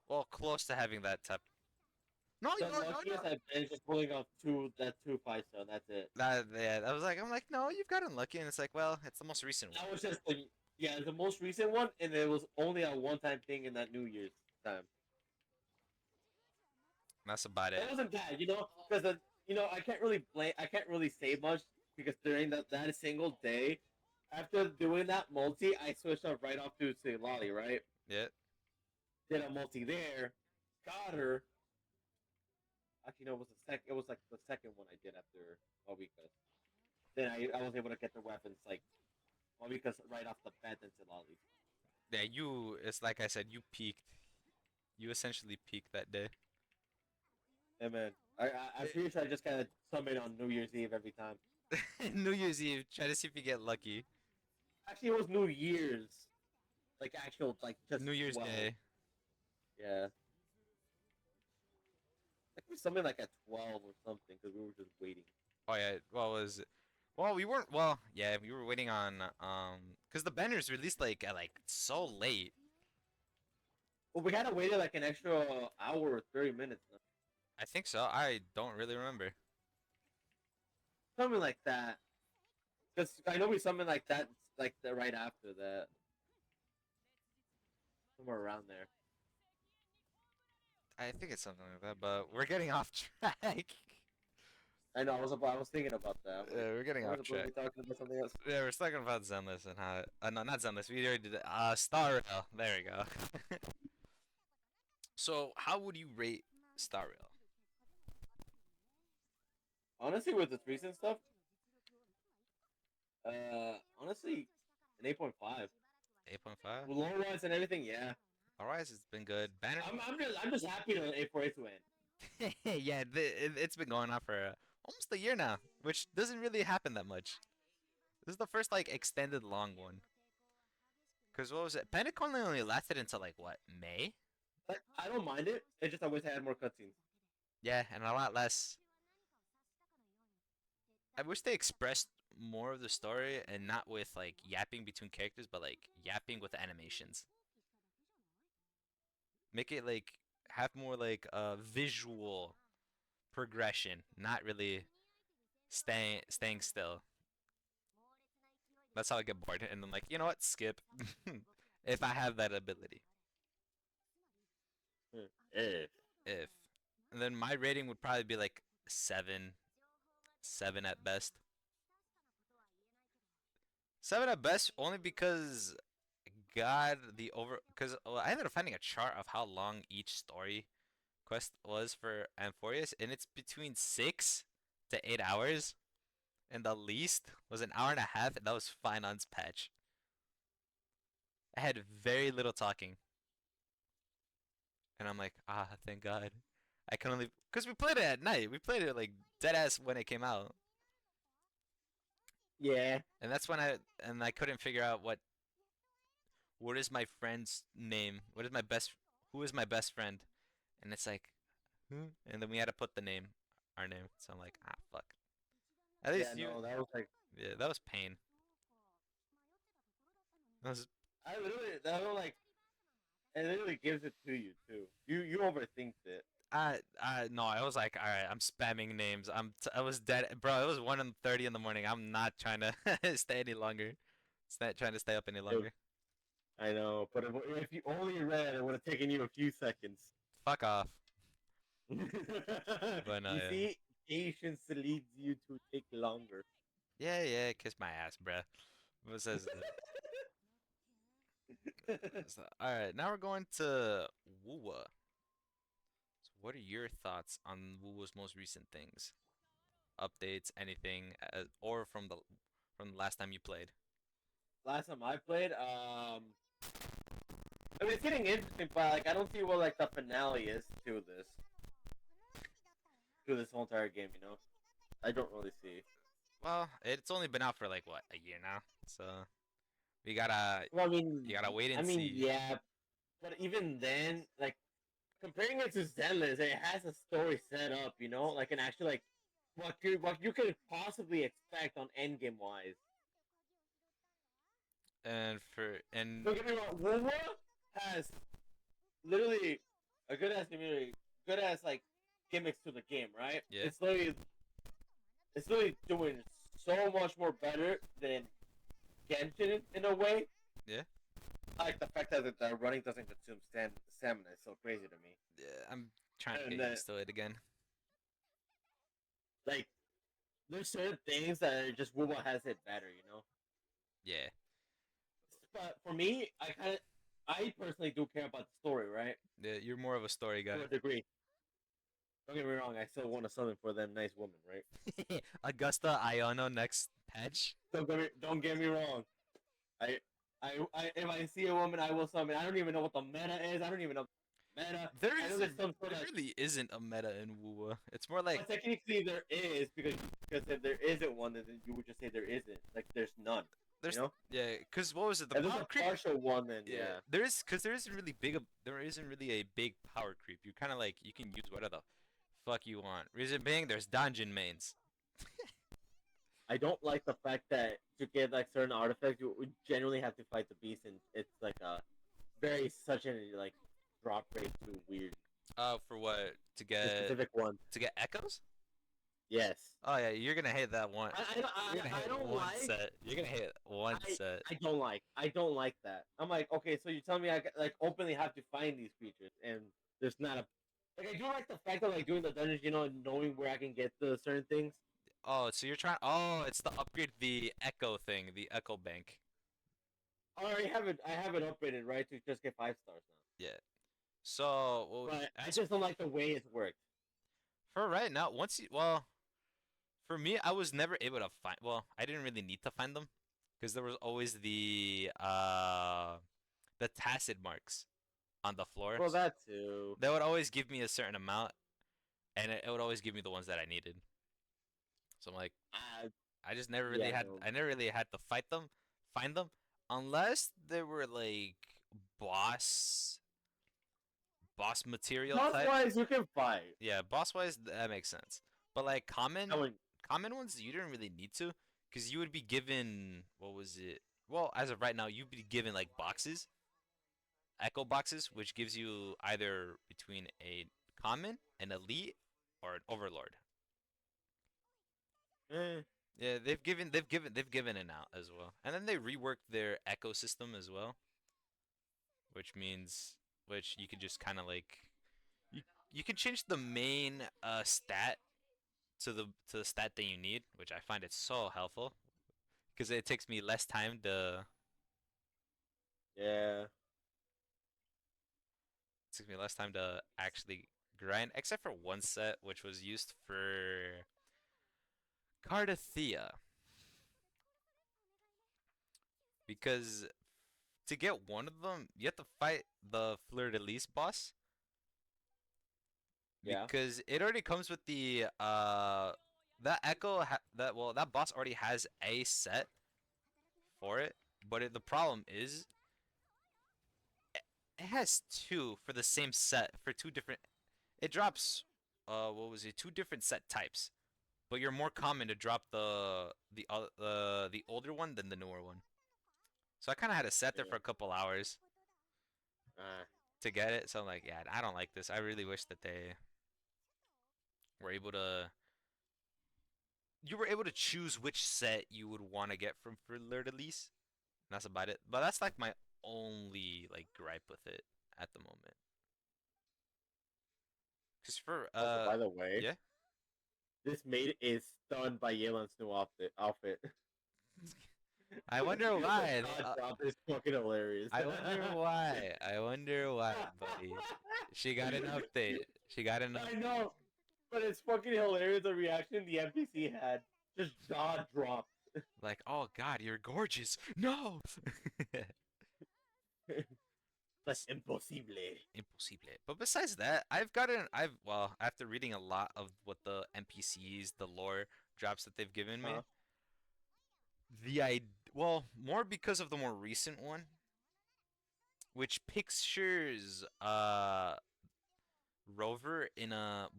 Speaker 2: Well, close to having that type. No,
Speaker 1: The
Speaker 2: no,
Speaker 1: luckiest I've been is just pulling off two 5-star. That's it.
Speaker 2: yeah, I'm like, no, you've got unlucky, and it's like, well, it's the most recent one.
Speaker 1: That was just the most recent one, and it was only a one-time thing in that New Year's time.
Speaker 2: That's about it.
Speaker 1: It wasn't bad, because I can't really blame. I can't really say much because during that single day, after doing that multi, I switched up right off to say Lolly, right?
Speaker 2: Yeah.
Speaker 1: Did a multi there, got her. Actually, no, it was the second. It was like the second one I did after Mobika. Then I was able to get the weapons like Mobika's right off the bat into Lolly.
Speaker 2: Yeah, it's like I said, you peaked. You essentially peaked that day.
Speaker 1: Hey man, I'm pretty sure I just kind of summon on New Year's Eve every time.
Speaker 2: New Year's Eve, try to see if you get lucky.
Speaker 1: Actually, it was New Year's, like actual like just
Speaker 2: New Year's
Speaker 1: 12.
Speaker 2: Day.
Speaker 1: Yeah. Like we summoned like at 12 or something because we were just waiting.
Speaker 2: Oh yeah, well was it? Well, we weren't. Well, yeah, we were waiting on because the banners released like at like so late.
Speaker 1: Well, we had to wait like an extra hour or 30 minutes. Now.
Speaker 2: I think so. I don't really remember.
Speaker 1: Something like that. Because I know we summoned like that like the right after that, somewhere around there.
Speaker 2: I think it's something like that, but we're getting off track.
Speaker 1: I know. I was thinking about that. I'm like,
Speaker 2: We're getting
Speaker 1: why
Speaker 2: off
Speaker 1: was we
Speaker 2: track.
Speaker 1: talking about something else?
Speaker 2: Yeah, we're talking about Zenless and how. No, not Zenless. We already did it. Star Rail. There we go. So, how would you rate Star Rail?
Speaker 1: Honestly, with this recent stuff, honestly, an 8.5.
Speaker 2: 8.5.
Speaker 1: With lore wise and everything, yeah.
Speaker 2: Alright, it's been good. Banner.
Speaker 1: I'm just happy to 8.8 to end.
Speaker 2: Yeah, it's been going on for almost a year now, which doesn't really happen that much. This is the first like extended long one. Cause what was it? Panic only lasted until like what, May?
Speaker 1: Like, I don't mind it. It's just I wish I had more cutscenes.
Speaker 2: Yeah, and a lot less. I wish they expressed more of the story and not with like yapping between characters, but like yapping with animations. Make it like have more like visual progression, not really staying still. That's how I get bored, and then like you know what, skip. If I have that ability,
Speaker 1: Eh.
Speaker 2: if and then my rating would probably be like 7 at best. 7 at best, only because God the over because I ended up finding a chart of how long each story quest was for Amphorius, and it's between 6 to 8 hours, and the least was an hour and a half, and that was Finance patch. I had very little talking, and I'm like, thank God. I can only because we played it at night. We played it like dead ass when it came out,
Speaker 1: Yeah.
Speaker 2: and that's when I couldn't figure out what is my friend's name? What is my best? Who is my best friend? And it's like, who? And then we had to put our name. So I'm like, fuck. At
Speaker 1: Yeah,
Speaker 2: least you,
Speaker 1: no, that was like
Speaker 2: yeah, that was pain. That was,
Speaker 1: I literally that was like it literally gives it to you too. You overthink it.
Speaker 2: no, I was like, all right, I'm spamming names. I was dead, bro. It was 1:30 in the morning. I'm not trying to stay any longer. Trying to stay up any
Speaker 1: It-
Speaker 2: longer.
Speaker 1: I know, but if you only read, it would have taken you a few seconds.
Speaker 2: Fuck off. But no,
Speaker 1: You
Speaker 2: yeah.
Speaker 1: see, patience leads you to take longer.
Speaker 2: Yeah, yeah, kiss my ass, bruh. What says all right, now we're going to Wuwa. So what are your thoughts on Wuwa's most recent things? Updates, anything, or from the last time you played?
Speaker 1: Last time I played, I mean, it's getting interesting, but like I don't see what like the finale is to this whole entire game. You know, I don't really see.
Speaker 2: Well, it's only been out for like what, a year now, so we gotta
Speaker 1: Well,
Speaker 2: you gotta wait and see.
Speaker 1: yeah, but even then, like comparing it to Zenless, it has a story set up. You know, like an actually like what you could possibly expect on endgame wise.
Speaker 2: And
Speaker 1: Don't get me wrong, Wuwa has literally a good ass community, good ass like gimmicks to the game, right?
Speaker 2: yeah,
Speaker 1: It's literally doing so much more better than Genshin in a way.
Speaker 2: yeah,
Speaker 1: I like the fact that the running doesn't consume stamina is so crazy to me.
Speaker 2: yeah. I'm trying to
Speaker 1: And
Speaker 2: get used to it again.
Speaker 1: like there's certain things that are just Wuwa has it better, you know.
Speaker 2: Yeah,
Speaker 1: But for me, I personally do care about the story, right?
Speaker 2: yeah. You're more of a story guy.
Speaker 1: To a degree. Don't get me wrong, I still want to summon for them nice woman, right?
Speaker 2: Augusta Iono next patch.
Speaker 1: Don't get me wrong. I, if I see a woman, I will summon. I don't even know what the meta is. I don't even know meta. I know there's some sort
Speaker 2: There
Speaker 1: of.
Speaker 2: really isn't a meta in Wuwa. It's more like
Speaker 1: But technically, there is because if there isn't one, then you would just say there isn't. Like there's none.
Speaker 2: there's
Speaker 1: You know,
Speaker 2: yeah, cause what was it? The
Speaker 1: if there's
Speaker 2: power
Speaker 1: a
Speaker 2: creep.
Speaker 1: partial one, then
Speaker 2: Yeah,
Speaker 1: yeah.
Speaker 2: there is, cause there isn't really a big power creep. You kind of like you can use whatever the fuck you want. Reason being, there's dungeon mains.
Speaker 1: I don't like the fact that to get like certain artifacts, you would generally have to fight the beast, and it's like a very such a like drop rate to weird
Speaker 2: For what?
Speaker 1: the specific one.
Speaker 2: To get echoes?
Speaker 1: Yes.
Speaker 2: Oh yeah, you're gonna hate that one. You're gonna
Speaker 1: I
Speaker 2: hate
Speaker 1: don't
Speaker 2: one
Speaker 1: like.
Speaker 2: set. You're gonna hate one set.
Speaker 1: I don't like that. I'm like, okay, so you tell me like openly have to find these creatures, and there's not a like I do like the fact of like doing the dungeons, and knowing where I can get the certain things.
Speaker 2: Oh, so you're trying. Oh, it's the upgrade the Echo thing, the Echo Bank.
Speaker 1: I already have it. I have it upgraded right to just get 5 stars
Speaker 2: Yeah. So,
Speaker 1: now,
Speaker 2: well,
Speaker 1: but I
Speaker 2: as
Speaker 1: just don't like the way it's worked.
Speaker 2: for right now, once you well, for me, I was never able to find. Well, I didn't really need to find them because there was always the tacit marks on the
Speaker 1: Well,
Speaker 2: floors.
Speaker 1: that too.
Speaker 2: They would always give me a certain amount, and it would always give me the ones that I needed. So I'm like,
Speaker 1: Uh,
Speaker 2: I just never really
Speaker 1: yeah,
Speaker 2: had.
Speaker 1: no.
Speaker 2: I never really had to find them, unless they were like boss boss material
Speaker 1: Boss
Speaker 2: type.
Speaker 1: wise, you can fight.
Speaker 2: Yeah, boss wise that makes sense. But like
Speaker 1: I mean,
Speaker 2: common ones you didn't really need to, because you would be given what was it? Well, as of right now, you'd be given like boxes, echo boxes, which gives you either between a common, an elite, or an overlord.
Speaker 1: eh,
Speaker 2: Yeah, they've given it out as well, and then they reworked their ecosystem as well, which means which you could just kind of like you you can change the main stat to the stat that you need, which I find it so helpful because it takes me less time to
Speaker 1: yeah.
Speaker 2: actually grind, except for one set which was used for Cardathea, because to get one of them you have to fight the Fleur de Lis boss,
Speaker 1: Yeah.
Speaker 2: because it already comes with the that that well that boss already has a set for it, but the problem is it has two for the same set for two different. It drops, what was it? Two different set types, but you're more common to drop the older one than the newer one. So I kind of had to sit there
Speaker 1: Yeah.
Speaker 2: for a couple hours
Speaker 1: Uh,
Speaker 2: to get it. So I'm like, yeah, I don't like this. I really wish that they were able to. You were able to choose which set you would want to get from Fleur de Lis. That's about it. But that's like my only like gripe with it at the moment. Cause for
Speaker 1: Also, by the way,
Speaker 2: yeah.
Speaker 1: this maid is stunned by Yelan's new outfit.
Speaker 2: I wonder
Speaker 1: The
Speaker 2: why.
Speaker 1: dodge drop is fucking hilarious.
Speaker 2: I wonder why. I wonder why, buddy. She got an update. She got an
Speaker 1: I
Speaker 2: update.
Speaker 1: know, but it's fucking hilarious the reaction the NPC had. Just jaw dropped.
Speaker 2: Like, oh God, you're gorgeous. No.
Speaker 1: That's impossible.
Speaker 2: Impossible. But besides that, I've after reading a lot of what the NPCs, the lore drops that they've given me,
Speaker 1: Huh?
Speaker 2: well, more because of the more recent one, which pictures Rover in a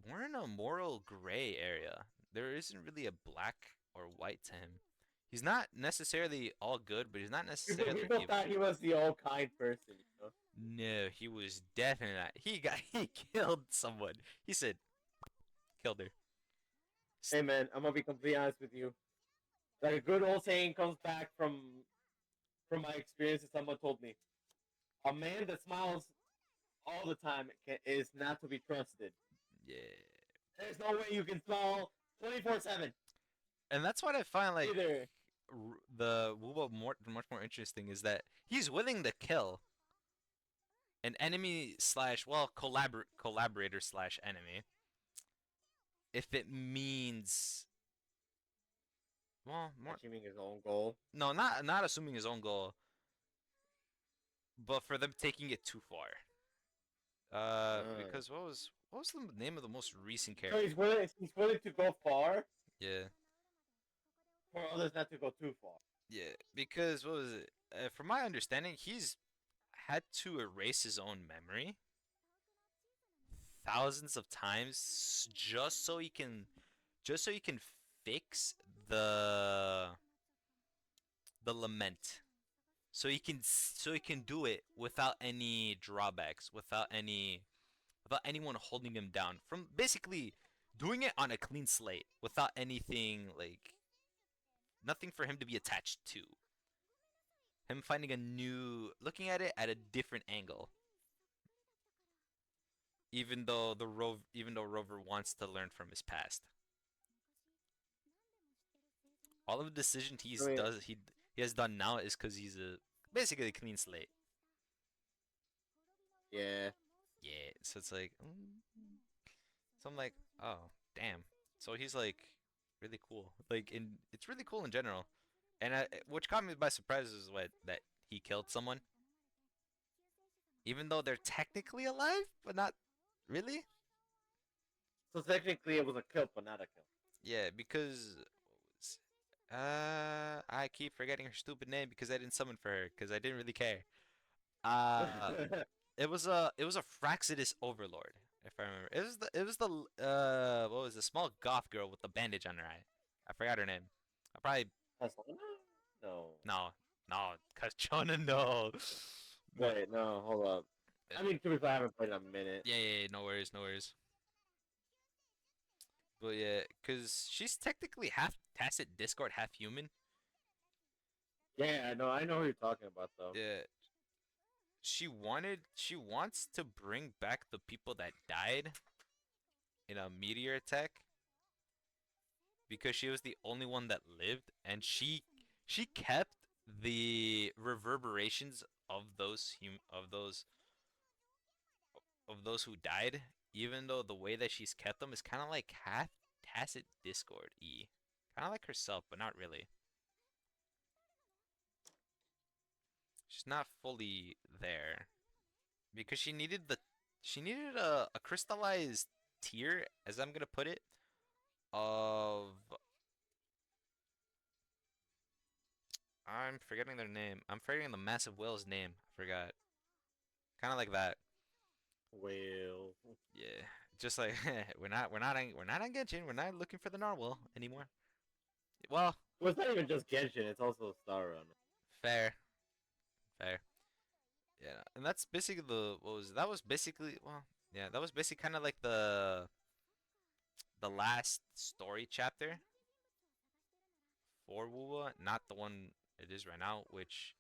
Speaker 2: moral gray area. There isn't really a black or white to him. He's not necessarily all good, but he's not necessarily
Speaker 1: People
Speaker 2: evil.
Speaker 1: thought he was the all kind person.
Speaker 2: No, he was definitely not. He killed someone. He said killed her.
Speaker 1: Hey man, I'm gonna be completely honest with you. Like a good old saying comes back from my experiences. Someone told me a man that smiles all the time is not to be trusted.
Speaker 2: Yeah.
Speaker 1: There's no way you can smile 24/7
Speaker 2: And that's what I find like
Speaker 1: either.
Speaker 2: the Wubo much more interesting is that he's willing to kill an enemy slash collaborator slash enemy if it means well more
Speaker 1: Achieving his own goal.
Speaker 2: no not assuming his own goal, but for them taking it too far.
Speaker 1: Uh,
Speaker 2: Because what was the name of the most recent
Speaker 1: so
Speaker 2: character?
Speaker 1: he's willing to go far
Speaker 2: Yeah,
Speaker 1: for others not to go too far.
Speaker 2: yeah. Because what was it? From my understanding, he's had to erase his own memory thousands of times just so he can fix the the lament. So he can do it without any drawbacks, without anyone holding him down from basically doing it on a clean slate without anything like nothing for him to be attached to. Him finding a new, looking at it at a different angle. Even though Rover wants to learn from his past. All of the decisions
Speaker 1: I mean,
Speaker 2: he has done now is because he's a basically a clean slate.
Speaker 1: yeah.
Speaker 2: Yeah, so it's like, so I'm like, oh damn. So he's like really cool. Like it's really cool in general. And which caught me by surprise is what that he killed someone, even though they're technically alive, but not really.
Speaker 1: So technically, it was a kill, but not a
Speaker 2: Yeah, because I keep forgetting her stupid name because I didn't summon for her because I didn't really care. Uh,
Speaker 1: kill.
Speaker 2: it was a Fraxidus Overlord, if I remember. It was the what was the small goth girl with the bandage on her eye. I forgot her name. I probably
Speaker 1: Hasana? No.
Speaker 2: no no Kachona no. No.
Speaker 1: Wait, no, hold up. I mean, to be fair, I haven't played in a minute.
Speaker 2: Yeah, no worries, no worries. But yeah, cause she's technically half Tacit Discord, half human.
Speaker 1: Yeah, I know who you're talking about, though.
Speaker 2: Yeah, she wants to bring back the people that died in a meteor attack because she was the only one that lived, and she kept the reverberations of those who died, even though the way that she's kept them is kind of like half Tacit Discord e, kind of like herself, but not really. She's not fully there because she needed a crystallized tier, as I'm gonna put it, of I'm forgetting their name. I'm forgetting the massive whale's name. I forgot. Kind of like that.
Speaker 1: Well,
Speaker 2: Yeah. Just like we're not on Genshin. We're not looking for the narwhal anymore. Well,
Speaker 1: well, it's not even just Genshin; it's also Star Runner.
Speaker 2: fair, fair. Yeah, and that's basically the what was that was basically well, yeah, that was basically kind of like the last story chapter for Wuwa, not the one it is right now, which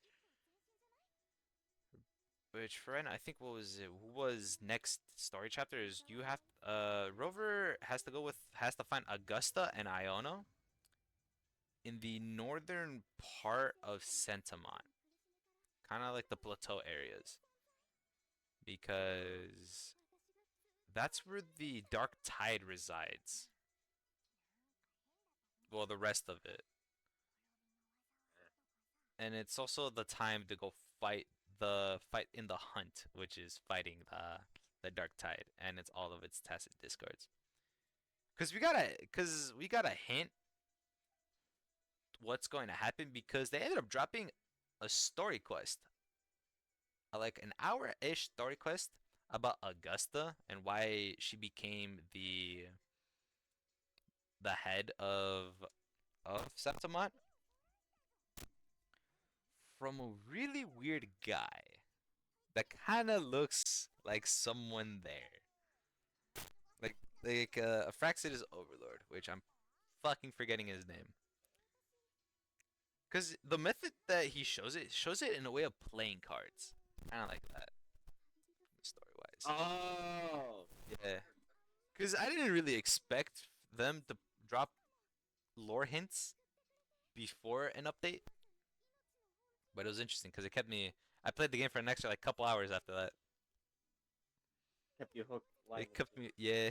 Speaker 2: for right now, I think what was it? Wuwa's next story chapter is you have Rover has to find Augusta and Iono in the northern part of Sentimont, kind of like the plateau areas, because that's where the Dark Tide resides. Well, the rest of it, and it's also the time to go fight in the hunt, which is fighting the Dark Tide, and it's all of its tacit discards. Cause we got a hint what's going to happen because they ended up dropping a story quest, like an hour-ish story quest about Augusta and why she became the head of Septimont from a really weird guy that kind of looks like someone there. Like a Fraxidus Overlord, which I'm fucking forgetting his name. Because the method that he shows it in a way of playing cards. Kind of like that, story wise.
Speaker 1: Oh,
Speaker 2: Yeah. Because I didn't really expect them to drop lore hints before an update. But it was interesting because it kept me. I played the game for an extra like couple hours after that.
Speaker 1: kept you hooked. Lying
Speaker 2: It kept me, yeah.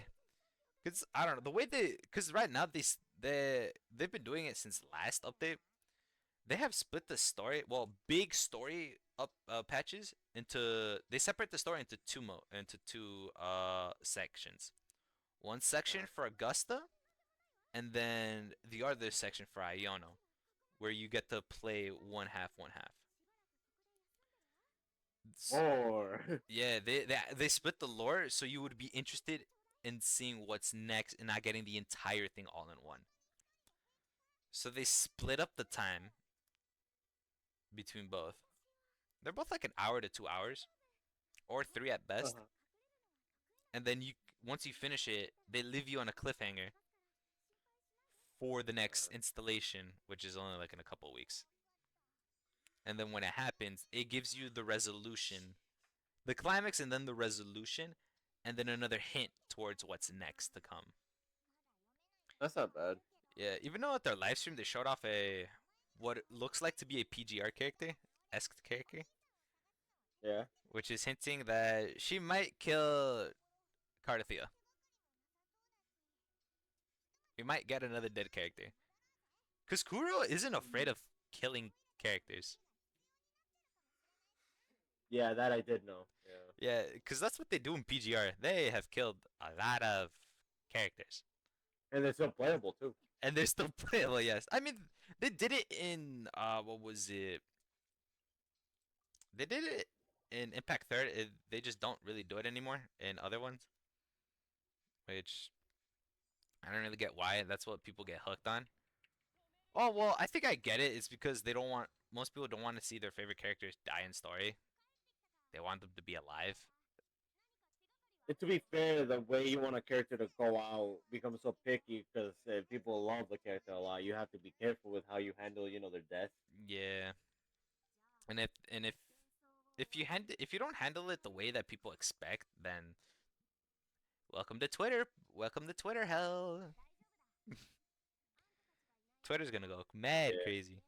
Speaker 2: Cause I don't know the way cause right now they've been doing it since last update. They have split the story, well, big story up patches into. They separate the story into two sections. One section for Augusta, and then the other section for Iono, where you get to play one half, one half.
Speaker 1: More.
Speaker 2: Yeah, they split the lore so you would be interested in seeing what's next and not getting the entire thing all in one. So they split up the time between both. They're both like an hour to 2 hours, or three at best.
Speaker 1: Uh-huh.
Speaker 2: And then once you finish it, they leave you on a cliffhanger for the next installation, which is only like in a couple weeks. And then when it happens, it gives you the resolution, the climax, and then the resolution, and then another hint towards what's next to come.
Speaker 1: That's not bad.
Speaker 2: Yeah, even though at their live stream they showed off a what looks like to be a PGR character, esque character,
Speaker 1: Yeah.
Speaker 2: which is hinting that she might kill Cardathea. We might get another dead character. Because Kuro isn't afraid of killing characters.
Speaker 1: Yeah, that I did know. Yeah.
Speaker 2: Yeah, because that's what they do in PGR. They have killed a lot of characters.
Speaker 1: And they're still playable too.
Speaker 2: And they're still playable, yes. I mean, they did it in, what was it? They did it in Impact Third. They just don't really do it anymore in other ones. Which, I don't really get why. That's what people get hooked on. Oh, well, I think I get it. It's because they don't want, most people don't want to see their favorite characters die in story. They want them to be alive.
Speaker 1: And to be fair, the way you want a character to go out becomes so picky because if people love the character a lot, you have to be careful with how you handle, their death.
Speaker 2: Yeah. And if you don't handle it the way that people expect, then welcome to Twitter. Welcome to Twitter hell. Twitter's gonna go mad
Speaker 1: Yeah.
Speaker 2: crazy.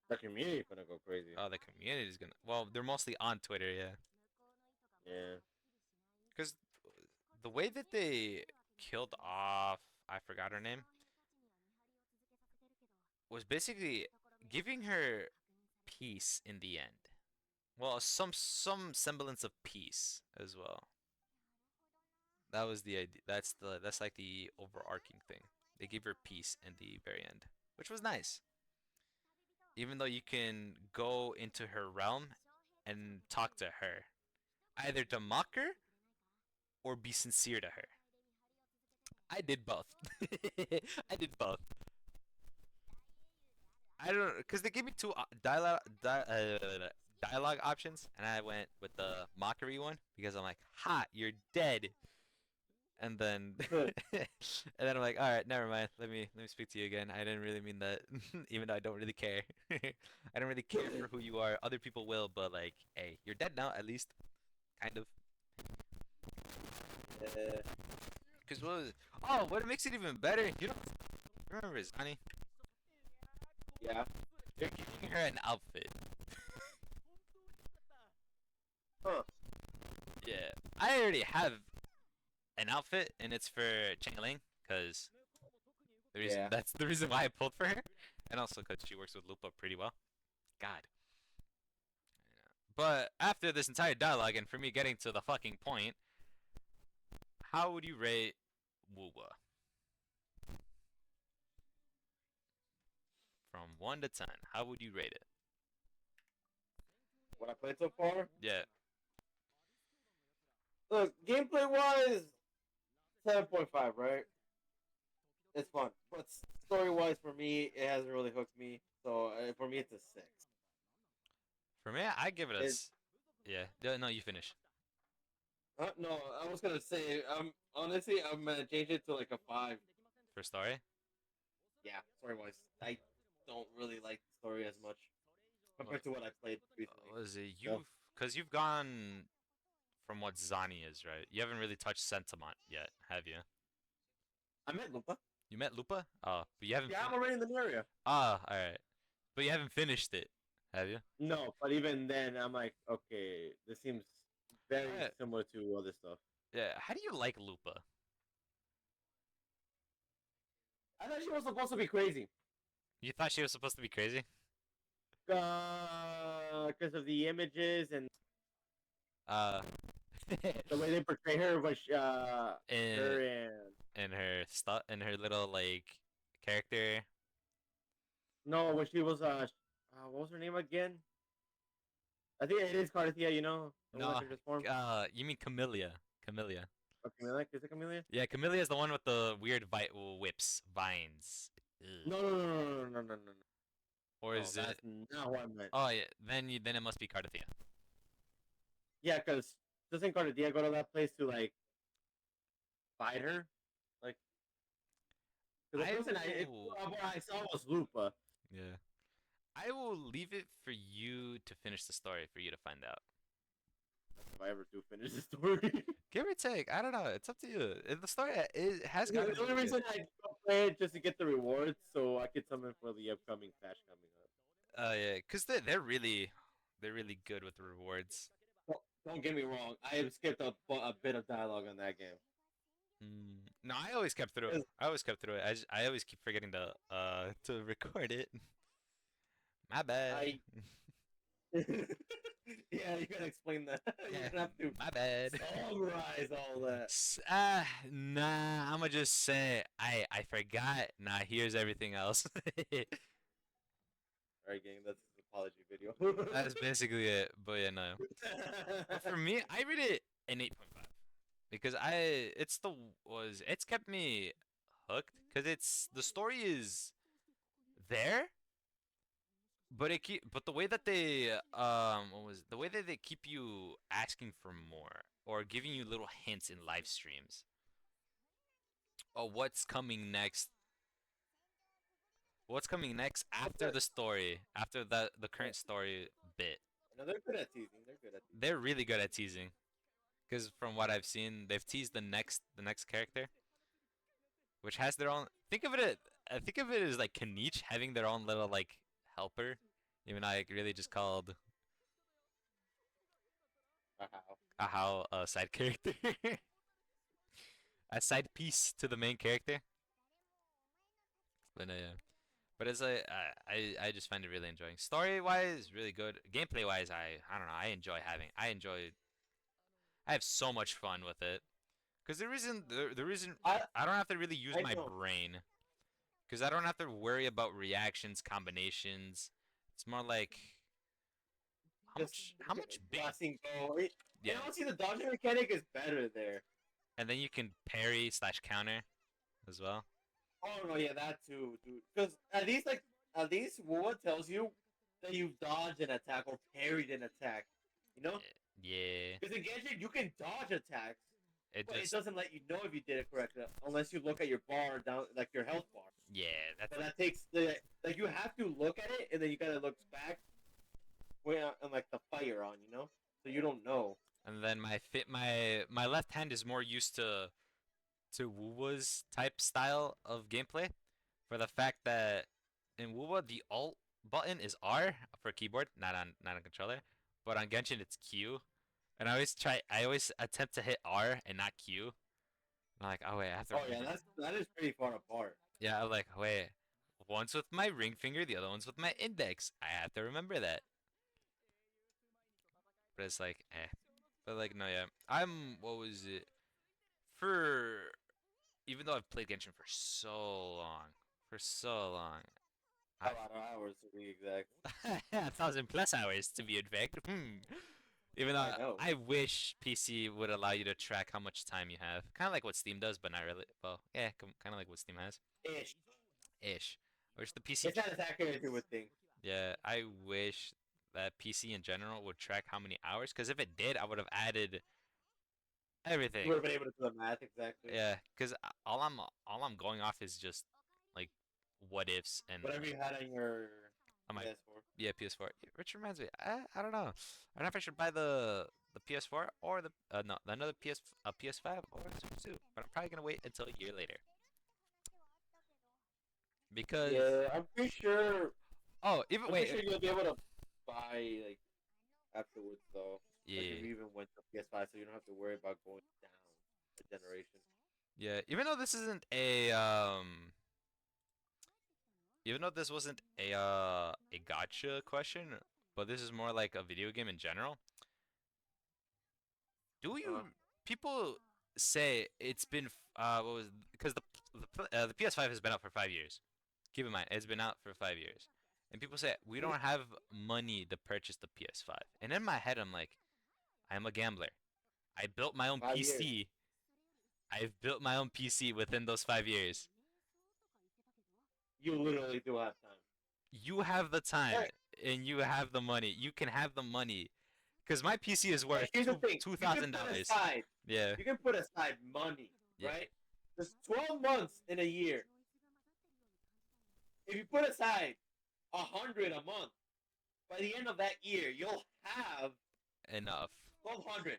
Speaker 1: The community gonna go crazy.
Speaker 2: Oh, the community's gonna. Well, they're mostly on Twitter, yeah.
Speaker 1: Yeah.
Speaker 2: Because the way that they killed off, I forgot her name, was basically giving her peace in the end. Well, some semblance of peace as well. That was the idea. That's like the overarching thing. They gave her peace in the very end, which was nice. Even though you can go into her realm and talk to her, either to mock her or be sincere to her. I did both. I did both. I don't, because they gave me two dialogue options, and I went with the mockery one because I'm like, "Ha, you're dead." And then, and then I'm like, "All right, never mind. Let me speak to you again. I didn't really mean that, even though I don't really care. I don't really care for who you are. Other people will, but like, hey, you're dead now, at least, kind of." Because what makes it even better? You don't remember Zani?
Speaker 1: Yeah.
Speaker 2: They're giving her an outfit.
Speaker 1: Huh.
Speaker 2: Yeah, I already have an outfit, and it's for Changling, because
Speaker 1: Yeah.
Speaker 2: that's the reason why I pulled for her, and also because she works with Lupa pretty well. God. But after this entire dialogue, and for me getting to the fucking point, how would you rate Woowa? From 1 to 10, how would you rate it?
Speaker 1: What I played so far?
Speaker 2: Yeah.
Speaker 1: Look, gameplay wise, 7.5, right? It's fun. But story wise, for me, it hasn't really hooked me. So for me, it's a 6.
Speaker 2: For me, I give it a. Yeah. No, you finish.
Speaker 1: No, I was gonna say, honestly, I'm gonna change it to like a 5.
Speaker 2: For story?
Speaker 1: Yeah, story wise, I don't really like the story as much compared to what I played recently.
Speaker 2: Was it
Speaker 1: So,
Speaker 2: because you've gone from what Zani is, right? You haven't really touched Sentimont yet, have you?
Speaker 1: I met Lupa.
Speaker 2: You met Lupa? Oh, but you haven't.
Speaker 1: Yeah, I'm already in the area.
Speaker 2: Ah, all right. But you haven't finished it, have you?
Speaker 1: No, but even then, I'm like, okay, this seems very
Speaker 2: Yeah.
Speaker 1: similar to other stuff.
Speaker 2: Yeah. How do you like Lupa?
Speaker 1: I thought she was supposed to be crazy.
Speaker 2: You thought she was supposed to be crazy?
Speaker 1: Because of the images and
Speaker 2: Uh,
Speaker 1: the way they portray her, but her
Speaker 2: and her stuff and her little like character.
Speaker 1: no, when she was what was her name again? I think it is Carthia, the one
Speaker 2: No,
Speaker 1: that she transformed.
Speaker 2: you mean Camellia? Camellia.
Speaker 1: Oh, Camellia? Is it Camellia?
Speaker 2: Yeah, Camellia is the one with the weird whips, vines. Ugh.
Speaker 1: No.
Speaker 2: Or
Speaker 1: No,
Speaker 2: is
Speaker 1: that's
Speaker 2: it?
Speaker 1: not what I meant.
Speaker 2: Oh yeah, then it must be Cardathea.
Speaker 1: Yeah, because doesn't Cardia go to that place to like fight her? Like, because the
Speaker 2: I
Speaker 1: person
Speaker 2: will.
Speaker 1: what I saw was Lupa.
Speaker 2: Yeah. I will leave it for you to finish the story for you to find out.
Speaker 1: If I ever do finish the story.
Speaker 2: Give or take, I don't know. It's up to you. The story it has gotten
Speaker 1: The only
Speaker 2: really good.
Speaker 1: reason I go play it just to get the rewards, so I can summon for the upcoming patch coming up.
Speaker 2: Yeah, cause they're really good with the rewards.
Speaker 1: Don't get me wrong, I have skipped a bit of dialogue on that game.
Speaker 2: No, I always kept through it. I always kept through it. I always keep forgetting to record it. My bad.
Speaker 1: I yeah, you gotta explain that. You're
Speaker 2: Yeah,
Speaker 1: gonna have to
Speaker 2: my bad.
Speaker 1: summarize all that.
Speaker 2: Nah, I'ma just say I forgot. Nah, here's everything else.
Speaker 1: Alright, gang, that's his apology video.
Speaker 2: That's basically it. But yeah, no. But for me, I rate it an 8.5 because it's kept me hooked because it's the story is there, but the way that they what was the way that they keep you asking for more or giving you little hints in live streams. Oh, what's coming next after the story, after the current story bit.
Speaker 1: No, they're good at teasing. They're good at teasing.
Speaker 2: They're really good at teasing. Because from what I've seen, they've teased the next character, which has their own. I think of it as like Kanichi having their own little like helper, even though I really just called
Speaker 1: Wow.
Speaker 2: Ahao a side character, a side piece to the main character. But yeah. But it's like I just find it really enjoying. Story wise, really good. Gameplay wise, I don't know. I have so much fun with it. Cause there isn't
Speaker 1: I
Speaker 2: I don't have to really use
Speaker 1: I
Speaker 2: my
Speaker 1: know.
Speaker 2: brain. Cause I don't have to worry about reactions, combinations. It's more like
Speaker 1: Just
Speaker 2: how much big
Speaker 1: blasting go.
Speaker 2: yeah.
Speaker 1: And honestly, the dodging mechanic is better there.
Speaker 2: And then you can parry slash counter as well.
Speaker 1: Oh no, yeah, that too, dude. Because at least Woa tells you that you've dodged an attack or parried an attack. You know,
Speaker 2: Yeah.
Speaker 1: because in Genshin you can dodge attacks,
Speaker 2: It
Speaker 1: but it
Speaker 2: just
Speaker 1: doesn't let you know if you did it correctly unless you look at your bar down, like your health bar.
Speaker 2: yeah,
Speaker 1: But that takes like you have to look at it and then you gotta look back when and like the fire on, you know, so you don't know.
Speaker 2: and then my left hand is more used to Wuwa's type style of gameplay for the fact that in Wuwa the alt button is R for keyboard, not on controller, but on Genshin it's Q. And I always attempt to hit R and not Q. I'm like, oh wait, I have to
Speaker 1: Oh yeah,
Speaker 2: remember.
Speaker 1: that is pretty far apart.
Speaker 2: Yeah, I'm like, wait, one's with my ring finger, the other one's with my index. I have to remember that. But it's like, eh. But like, no, yeah. What was it? For even though I've played Genshin for so long,
Speaker 1: A
Speaker 2: I
Speaker 1: lot of hours to be exact.
Speaker 2: 1,000+ hours to be exact. Even though
Speaker 1: I know.
Speaker 2: I wish PC would allow you to track how much time you have, kind of like what Steam does, but not really. Well, yeah, kind of like what Steam has,
Speaker 1: Ish.
Speaker 2: ish. I wish the PC.
Speaker 1: It's not as accurate as you would think.
Speaker 2: Yeah, I wish that PC in general would track how many hours, because if it did, I would have added
Speaker 1: You
Speaker 2: everything.
Speaker 1: would have been able to do the math exactly.
Speaker 2: Yeah, because all I'm going off is just like what ifs and
Speaker 1: Whatever you had on your
Speaker 2: on my
Speaker 1: PS4.
Speaker 2: yeah PS4. Which reminds me, I don't know. I don't know if I should buy the PS4 or the no another PS5 or a Super 2, but I'm probably gonna wait until a year later because
Speaker 1: Yeah, I'm pretty sure.
Speaker 2: oh even
Speaker 1: I'm pretty
Speaker 2: wait
Speaker 1: sure you'll be able to buy like afterwards though. Like if
Speaker 2: yeah
Speaker 1: you even went to PS5, so you don't have to worry about going down a generation.
Speaker 2: yeah even though this wasn't a gotcha question, but this is more like a video game in general. Do you
Speaker 1: Uh,
Speaker 2: people say it's been what was because the PS5 has been out for 5 years. Keep in mind it's been out for 5 years, and people say we don't have money to purchase the PS5. And in my head, I'm like, I'm a gambler. I built my own
Speaker 1: 5 years.
Speaker 2: PC. I've built my own PC within those 5 years.
Speaker 1: You literally do have time.
Speaker 2: You have the time
Speaker 1: Hey,
Speaker 2: and you have the money. You can have the money Cause my PC is worth
Speaker 1: Like here's the thing:
Speaker 2: two
Speaker 1: you can
Speaker 2: thousand
Speaker 1: put
Speaker 2: dollars.
Speaker 1: aside,
Speaker 2: Yeah,
Speaker 1: you can put aside money,
Speaker 2: yeah,
Speaker 1: right? There's 12 months in a year. If you put aside 100 a month, by the end of that year, you'll have
Speaker 2: enough.
Speaker 1: 1,200.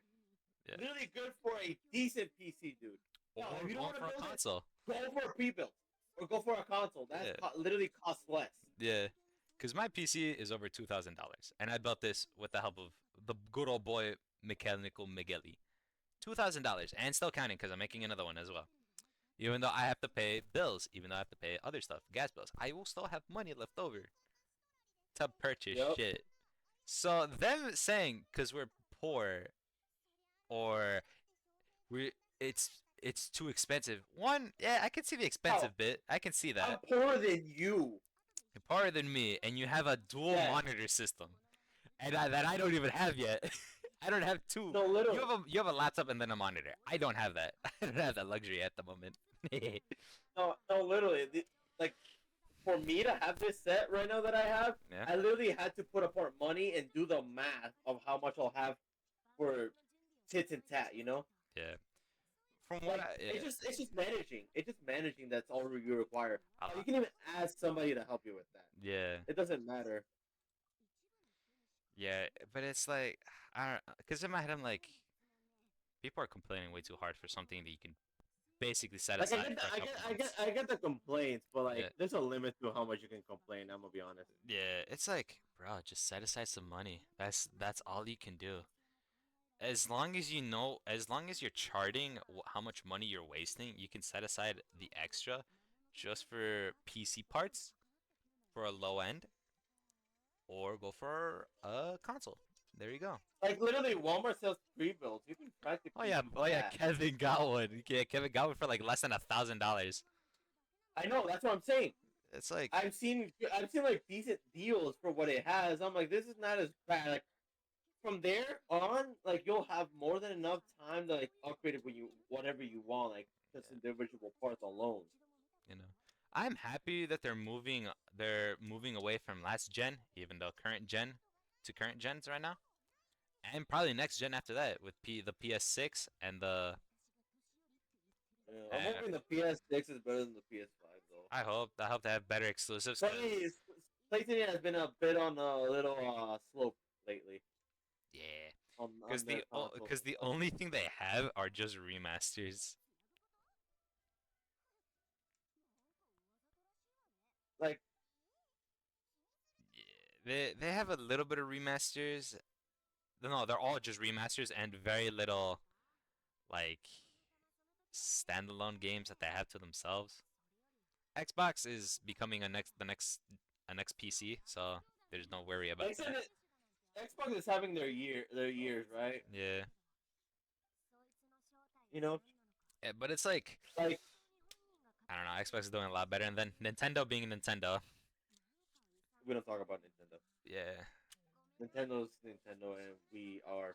Speaker 2: Yeah,
Speaker 1: Literally good for a decent PC, dude.
Speaker 2: or
Speaker 1: No, if you don't
Speaker 2: going
Speaker 1: want to
Speaker 2: for a
Speaker 1: build it,
Speaker 2: console.
Speaker 1: go for a pre-built or go for a console. That's
Speaker 2: Yeah,
Speaker 1: literally costs less.
Speaker 2: yeah. Cause my PC is over $2,000, and I built this with the help of the good old boy mechanical Migueli. $2,000, and still counting, cause I'm making another one as well. Even though I have to pay bills, even though I have to pay other stuff, gas bills, I will still have money left over to purchase
Speaker 1: Yep.
Speaker 2: shit. So them saying because we're poor or we it's too expensive. One, yeah, I can see the
Speaker 1: Oh,
Speaker 2: expensive bit. I can see
Speaker 1: I'm
Speaker 2: that.
Speaker 1: poorer than you.
Speaker 2: You're poorer than me, and you have a dual
Speaker 1: Yes.
Speaker 2: monitor system, and that I don't even have yet. I don't have two.
Speaker 1: No, literally.
Speaker 2: You have a laptop and then a monitor. I don't have that. I don't have that luxury at the moment.
Speaker 1: No, no, literally. Like, for me to have this set right now that I have,
Speaker 2: Yeah,
Speaker 1: I literally had to put apart money and do the math of how much I'll have for tits and tat, you know?
Speaker 2: yeah. From what
Speaker 1: Like,
Speaker 2: I yeah,
Speaker 1: it's just managing. It's just managing that's all you require.
Speaker 2: uh,
Speaker 1: You can even ask somebody to help you with that.
Speaker 2: yeah.
Speaker 1: It doesn't matter.
Speaker 2: Yeah, but it's like I don't, because in my head I'm like, people are complaining way too hard for something that you can basically set
Speaker 1: Like, I
Speaker 2: aside
Speaker 1: get, the,
Speaker 2: for a
Speaker 1: I get,
Speaker 2: couple
Speaker 1: I get,
Speaker 2: months.
Speaker 1: I get the complaints, but
Speaker 2: Yeah,
Speaker 1: like, there's a limit to how much you can complain. I'm gonna be honest.
Speaker 2: yeah. It's like, bro, just set aside some money. That's all you can do. As long as you know, as long as you're charting how much money you're wasting, you can set aside the extra just for PC parts for a low end, or go for a console. There you go.
Speaker 1: Like, literally, Walmart sells pre-builds. You can practically do
Speaker 2: Oh yeah,
Speaker 1: that.
Speaker 2: Kevin got one. Yeah, Kevin got one for like less than $1,000.
Speaker 1: I know. That's what I'm saying.
Speaker 2: It's like,
Speaker 1: I've seen like decent deals for what it has. I'm like, this is not as bad. Like from there on, like you'll have more than enough time to like upgrade it when you whatever you want, like just
Speaker 2: yeah,
Speaker 1: individual parts alone.
Speaker 2: you know, I'm happy that they're moving away from last gen, even though current gen to current gens right now, and probably next gen after that with the PS6 and the.
Speaker 1: I'm
Speaker 2: Uh,
Speaker 1: hoping the PS6 is better than the PS5 though.
Speaker 2: I hope they have better exclusives
Speaker 1: Sony
Speaker 2: because
Speaker 1: is, PlayStation has been a bit on a little slope lately
Speaker 2: yeah,
Speaker 1: on their consoles
Speaker 2: because
Speaker 1: and
Speaker 2: the
Speaker 1: stuff.
Speaker 2: only thing they have are just remasters.
Speaker 1: Like
Speaker 2: Yeah, they have a little bit of remasters. No, they're all just remasters and very little like standalone games that they have to themselves. Xbox is becoming a next PC, so there's no worry about
Speaker 1: Xbox,
Speaker 2: that.
Speaker 1: Xbox is having their years, right?
Speaker 2: Yeah,
Speaker 1: You know,
Speaker 2: yeah, but it's like
Speaker 1: like
Speaker 2: I don't know. Xbox is doing a lot better, and then Nintendo being Nintendo.
Speaker 1: we don't talk about Nintendo.
Speaker 2: Yeah,
Speaker 1: Nintendo's Nintendo, and we are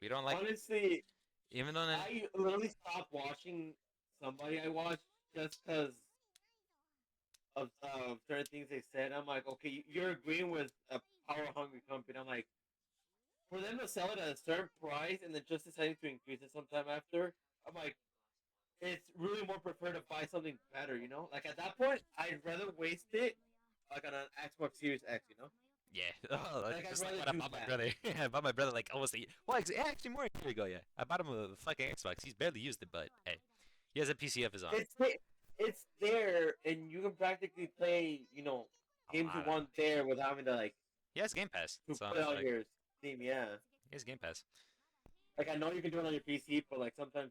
Speaker 2: we don't like
Speaker 1: honestly.
Speaker 2: even though
Speaker 1: I literally stopped watching somebody I watched just because of certain things they said. I'm like, okay, you're agreeing with a power hungry company. I'm like, for them to sell it at a certain price and then just deciding to increase it sometime after, I'm like, it's really more preferred to buy something better. You know, like at that point, I'd rather waste it like on an Xbox Series X. You know,
Speaker 2: yeah, oh,
Speaker 1: like I'd
Speaker 2: just like
Speaker 1: rather
Speaker 2: what I
Speaker 1: do
Speaker 2: bought my
Speaker 1: that.
Speaker 2: brother. I bought my brother like almost well, actually more a year ago. Yeah, I bought him a fucking Xbox. He's barely used it, but hey, he has a PC of his own.
Speaker 1: It's there, and you can practically play,
Speaker 2: A
Speaker 1: games you
Speaker 2: lot of.
Speaker 1: want there without having to like
Speaker 2: He has Game Pass,
Speaker 1: to
Speaker 2: so
Speaker 1: put it
Speaker 2: it's
Speaker 1: on
Speaker 2: like
Speaker 1: your Steam. Yeah,
Speaker 2: he has Game Pass.
Speaker 1: like I know you can do it on your PC, but like sometimes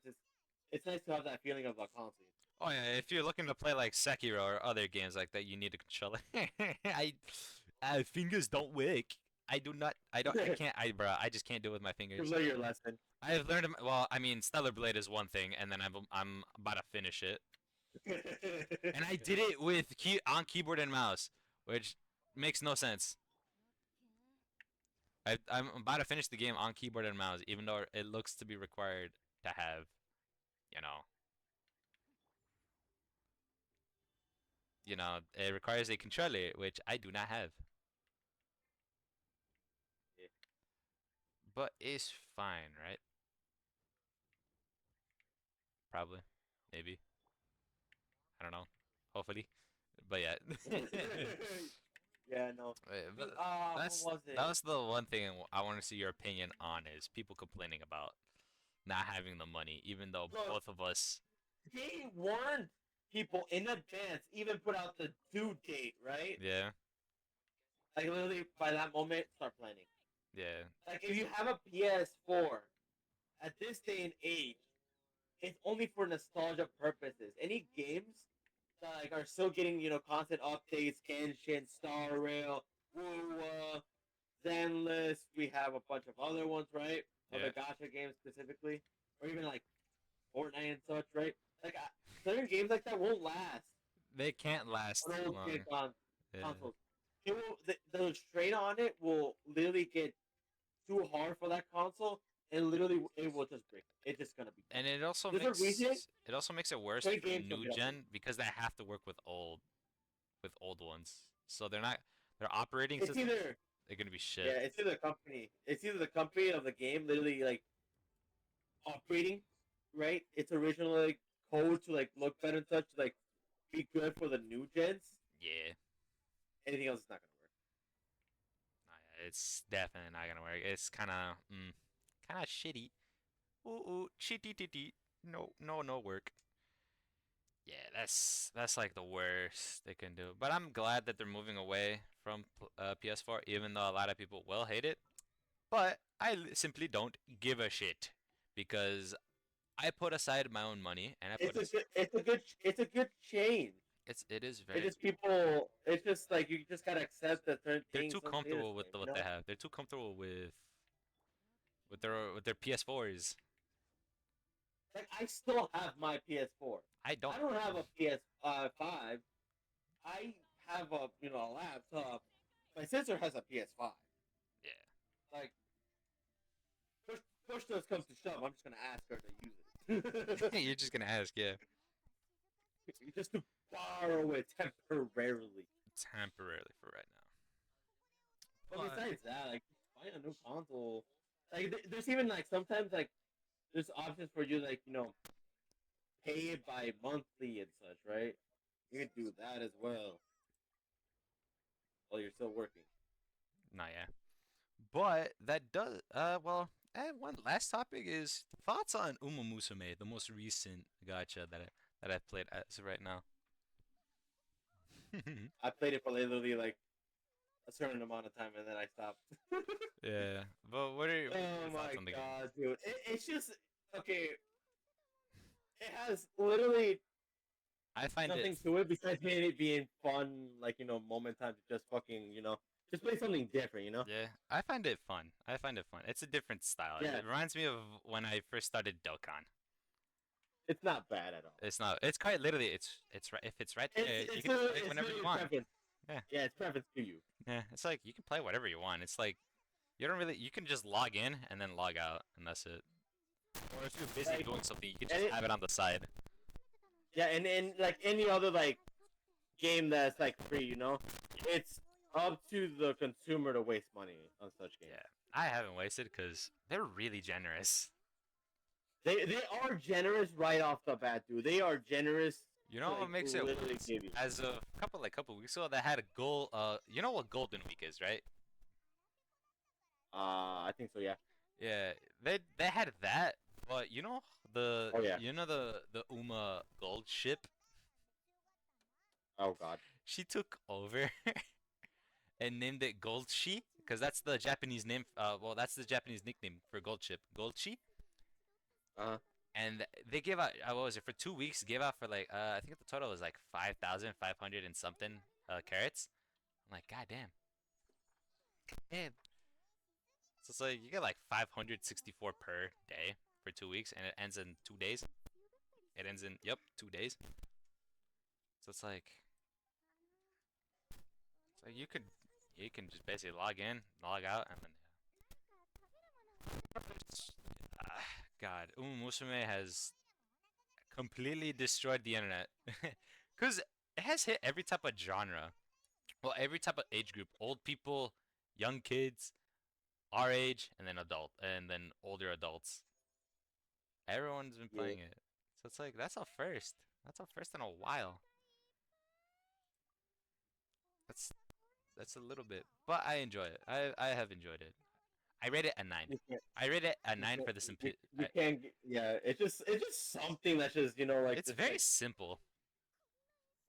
Speaker 1: it's nice to have that feeling of like console.
Speaker 2: Oh yeah, if you're looking to play like Sekiro or other games like that, you need a controller. Fingers don't work. I do not. I don't. I can't. Bro. I just can't do it with my
Speaker 1: You
Speaker 2: fingers.
Speaker 1: learn your lesson.
Speaker 2: I've learned. Well, I mean, Stellar Blade is one thing, and then I'm about to finish it, and I did it with on keyboard and mouse, which makes no sense. I'm about to finish the game on keyboard and mouse, even though it looks to be required to have, you know, it requires a controller, which I do not have. but it's fine, right? Probably, maybe. I don't know. Hopefully, but yeah.
Speaker 1: Yeah, no.
Speaker 2: But
Speaker 1: Dude, what
Speaker 2: that's
Speaker 1: was
Speaker 2: that
Speaker 1: it?
Speaker 2: was the one thing I want to see your opinion on is people complaining about not having the money, even though
Speaker 1: Look,
Speaker 2: both of us.
Speaker 1: they warned people in advance, even put out the due date, right?
Speaker 2: Yeah,
Speaker 1: Like literally by that moment, start planning.
Speaker 2: yeah,
Speaker 1: Like if you have a PS4 at this day and age, it's only for nostalgia purposes. Any games that like are still getting constant updates, Genshin, Star Rail, Woo, Zenless. We have a bunch of other ones, right? Other
Speaker 2: yeah.
Speaker 1: gacha games specifically, or even like Fortnite and such, right? Like certain games like that won't last
Speaker 2: They can't last
Speaker 1: on old
Speaker 2: long. Yeah.
Speaker 1: consoles. It will the strain on it will literally get too hard for that console, and literally it will just break. It's just gonna be done.
Speaker 2: And
Speaker 1: There's a reason
Speaker 2: it also makes it worse
Speaker 1: great
Speaker 2: for
Speaker 1: games don't
Speaker 2: new
Speaker 1: get updated.
Speaker 2: gen because they have to work with old ones. So they're not their operating
Speaker 1: It's
Speaker 2: systems,
Speaker 1: either
Speaker 2: they're gonna be shit.
Speaker 1: yeah, it's either the company. It's either the company of the game literally like upgrading, right? Its original like code to like look better and such, to, like be good for the new gens.
Speaker 2: Yeah.
Speaker 1: Anything else is not gonna work.
Speaker 2: Nah, yeah, it's definitely not gonna work. It's kind of shitty. Ooh, ooh, shitty titty. No, no, no work. Yeah, that's like the worst they can do. But I'm glad that they're moving away from PS4, even though a lot of people will hate it. But simply don't give a shit because I put aside my own money and I put us.
Speaker 1: It's a good change.
Speaker 2: It is
Speaker 1: It's
Speaker 2: very.
Speaker 1: just people. It's just like you just gotta accept that certain
Speaker 2: They're
Speaker 1: things
Speaker 2: too
Speaker 1: don't stay the
Speaker 2: comfortable with
Speaker 1: same. You
Speaker 2: what they
Speaker 1: know.
Speaker 2: have. They're too comfortable with their PS4s.
Speaker 1: Like I still have my PS4.
Speaker 2: I don't.
Speaker 1: I don't have a PS5. I have a laptop. My sister has a PS5.
Speaker 2: Yeah.
Speaker 1: Like push push those comes to shove, I'm just gonna ask her to use it.
Speaker 2: You're just gonna ask, yeah.
Speaker 1: Just to borrow it temporarily.
Speaker 2: Temporarily for right
Speaker 1: But
Speaker 2: now. But
Speaker 1: besides that, like buying a new console, like there's even like sometimes like there's options for you like pay it by monthly and such, right? You can do that as well while you're still working.
Speaker 2: not yeah. But that does well. And one last topic is thoughts on Uma Musume, the most recent gacha that I've played as of right now.
Speaker 1: I played it for literally like a certain amount of time and then I stopped.
Speaker 2: Yeah, but what are
Speaker 1: Oh
Speaker 2: your thoughts
Speaker 1: my
Speaker 2: on the game?
Speaker 1: god, dude! It's just okay. It has literally
Speaker 2: I find it
Speaker 1: nothing to it besides maybe it being fun, like moment time to just fucking just play something different,
Speaker 2: yeah, I find it fun. I find it fun. It's a different style.
Speaker 1: Yeah,
Speaker 2: It reminds me of when I first started Dokkan.
Speaker 1: it's not bad at all.
Speaker 2: It's not. It's quite literally. It's right. If it's right
Speaker 1: It's
Speaker 2: there, you
Speaker 1: it's
Speaker 2: can just play it
Speaker 1: it's
Speaker 2: whenever you
Speaker 1: literally
Speaker 2: want.
Speaker 1: preference.
Speaker 2: Yeah,
Speaker 1: Yeah, it's preference to you.
Speaker 2: yeah. It's like you can play whatever you want. It's like you don't really. You can just log in and then log out, and that's it. Or if you're busy
Speaker 1: Like
Speaker 2: doing something, you can
Speaker 1: and
Speaker 2: just have it on the side.
Speaker 1: yeah, and like any other like game that's like free, it's up to the consumer to waste money on such games.
Speaker 2: Yeah, I haven't wasted because they're really generous.
Speaker 1: They are generous right off the bat, dude. They are generous
Speaker 2: You
Speaker 1: to
Speaker 2: know what
Speaker 1: like
Speaker 2: makes it
Speaker 1: literally
Speaker 2: worse?
Speaker 1: give you.
Speaker 2: As of couple weeks ago, they had a goal. You know what Golden Week is, right?
Speaker 1: I think so. Yeah.
Speaker 2: Yeah, they had that, but
Speaker 1: Oh yeah.
Speaker 2: the Uma Gold ship.
Speaker 1: Oh god.
Speaker 2: She took over and named it Goldshi because that's the Japanese name. Well, that's the Japanese nickname for Gold ship, Goldshi.
Speaker 1: Uh.
Speaker 2: And they gave out. What was it for 2 weeks? Gave out for like I think the total was like 5,500 and something carats. I'm like, God damn. Damn. So it's like you get like 564 per day for 2 weeks, and it ends in 2 days. It ends in yep 2 days. So it's like you can just basically log in, log out, and then uh, God, Musume has completely destroyed the internet. Cause it has hit every type of genre, well, every type of age group, old people, young kids, our age, and then older adults. Everyone's been
Speaker 1: Yeah.
Speaker 2: playing it. So it's like that's a first. That's a first in a while. That's that's a little bit, but I enjoy it. I have enjoyed it. I rate it a 9.
Speaker 1: You can't.
Speaker 2: I rate it a
Speaker 1: You
Speaker 2: 9
Speaker 1: can't.
Speaker 2: for the
Speaker 1: You can't. Yeah. It's just something that's just like
Speaker 2: it's
Speaker 1: just
Speaker 2: very
Speaker 1: like
Speaker 2: simple.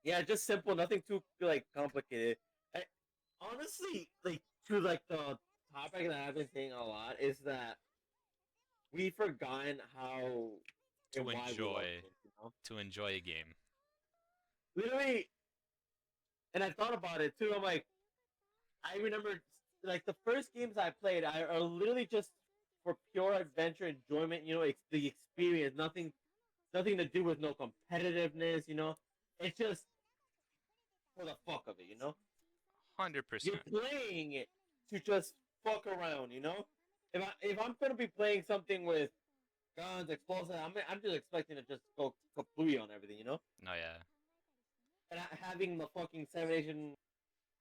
Speaker 1: yeah, just simple, nothing too like complicated. I, honestly, like to like the topic that I've been saying a lot is that we've forgotten how and
Speaker 2: to
Speaker 1: why we love
Speaker 2: enjoy
Speaker 1: games.
Speaker 2: to enjoy a game.
Speaker 1: Literally, and I thought about it too. I'm like, I remember like the first games I played, I are literally just for pure adventure enjoyment. It's the experience, nothing to do with no competitiveness. It's just for the fuck of it. You're
Speaker 2: 100%.
Speaker 1: playing it to just fuck around. If I'm gonna be playing something with guns, explosives, I'm just expecting to just go kablooey on everything.
Speaker 2: No, yeah.
Speaker 1: And having the fucking 7 Asian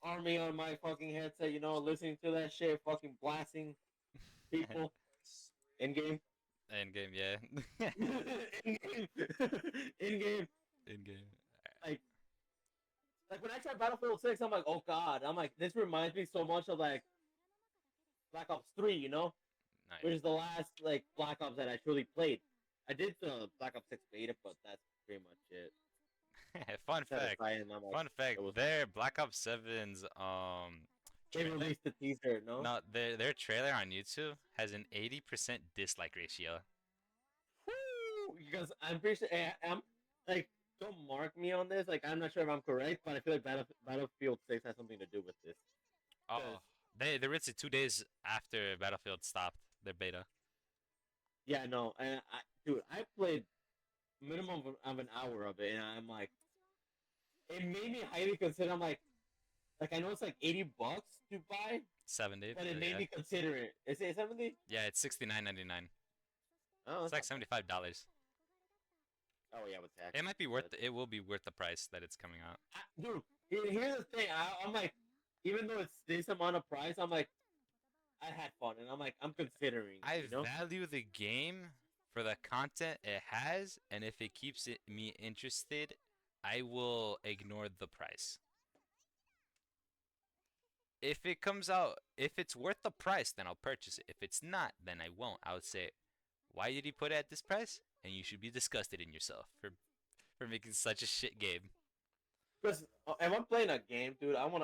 Speaker 1: army on my fucking headset, listening to that shit, fucking blasting people in game,
Speaker 2: End game, yeah.
Speaker 1: in game, in game.
Speaker 2: In game.
Speaker 1: Like, like when I tried Battlefield 6, I'm like, oh god, I'm like, this reminds me so much of like Black Ops 3,
Speaker 2: No,
Speaker 1: which is the last like Black Ops that I truly played. I did the Black Ops 6 beta, but that's pretty much it.
Speaker 2: yeah. Fun
Speaker 1: Set
Speaker 2: fact.
Speaker 1: aside, and I'm like,
Speaker 2: Fun fact.
Speaker 1: it was.
Speaker 2: Their Black Ops 7's
Speaker 1: They
Speaker 2: trailer.
Speaker 1: released the teaser, no?
Speaker 2: No, their trailer on YouTube has an 80% dislike ratio.
Speaker 1: Woo! Because I'm pretty sure I'm like, don't mark me on this. Like, I'm not sure if I'm correct, but I feel like Battlefield 6 has something to do with this.
Speaker 2: Oh, they released it 2 days after Battlefield stopped their beta.
Speaker 1: Yeah, no, and dude, I played minimum of an hour of it, and I'm like, it made me highly consider. I'm like I know it's like $80 to buy,
Speaker 2: 70,
Speaker 1: but it
Speaker 2: but
Speaker 1: made
Speaker 2: yeah.
Speaker 1: me consider it. Is it 70?
Speaker 2: Yeah, it's 69.99.
Speaker 1: Oh,
Speaker 2: It's
Speaker 1: that's
Speaker 2: like
Speaker 1: not bad.
Speaker 2: $75.
Speaker 1: Oh yeah, with tax.
Speaker 2: It might be
Speaker 1: But,
Speaker 2: it will be worth the price that it's coming out.
Speaker 1: dude, here's the thing. I'm like, even though it's this amount of price, I'm like, I had fun, and I'm like, I'm considering it.
Speaker 2: I value the game for the content it has, and if it keeps me interested, I will ignore the price. If it's worth the price, then I'll purchase it. If it's not, then I won't. I would say, why did he put it at this price? And you should be disgusted in yourself for making such a shit game.
Speaker 1: Because if I'm playing a game, dude, I want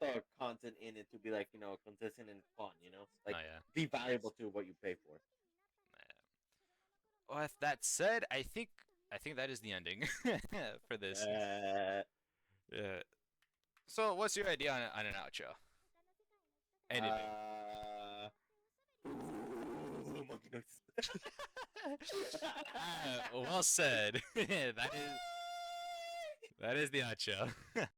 Speaker 1: the content in it to be like consistent and fun. Like
Speaker 2: Oh yeah.
Speaker 1: be valuable to what you pay for.
Speaker 2: With that said, I think that is the ending for this.
Speaker 1: Uh,
Speaker 2: Yeah. So, what's your idea on an outro? Anything.
Speaker 1: Monkey noise.
Speaker 2: Well said. That is the outro.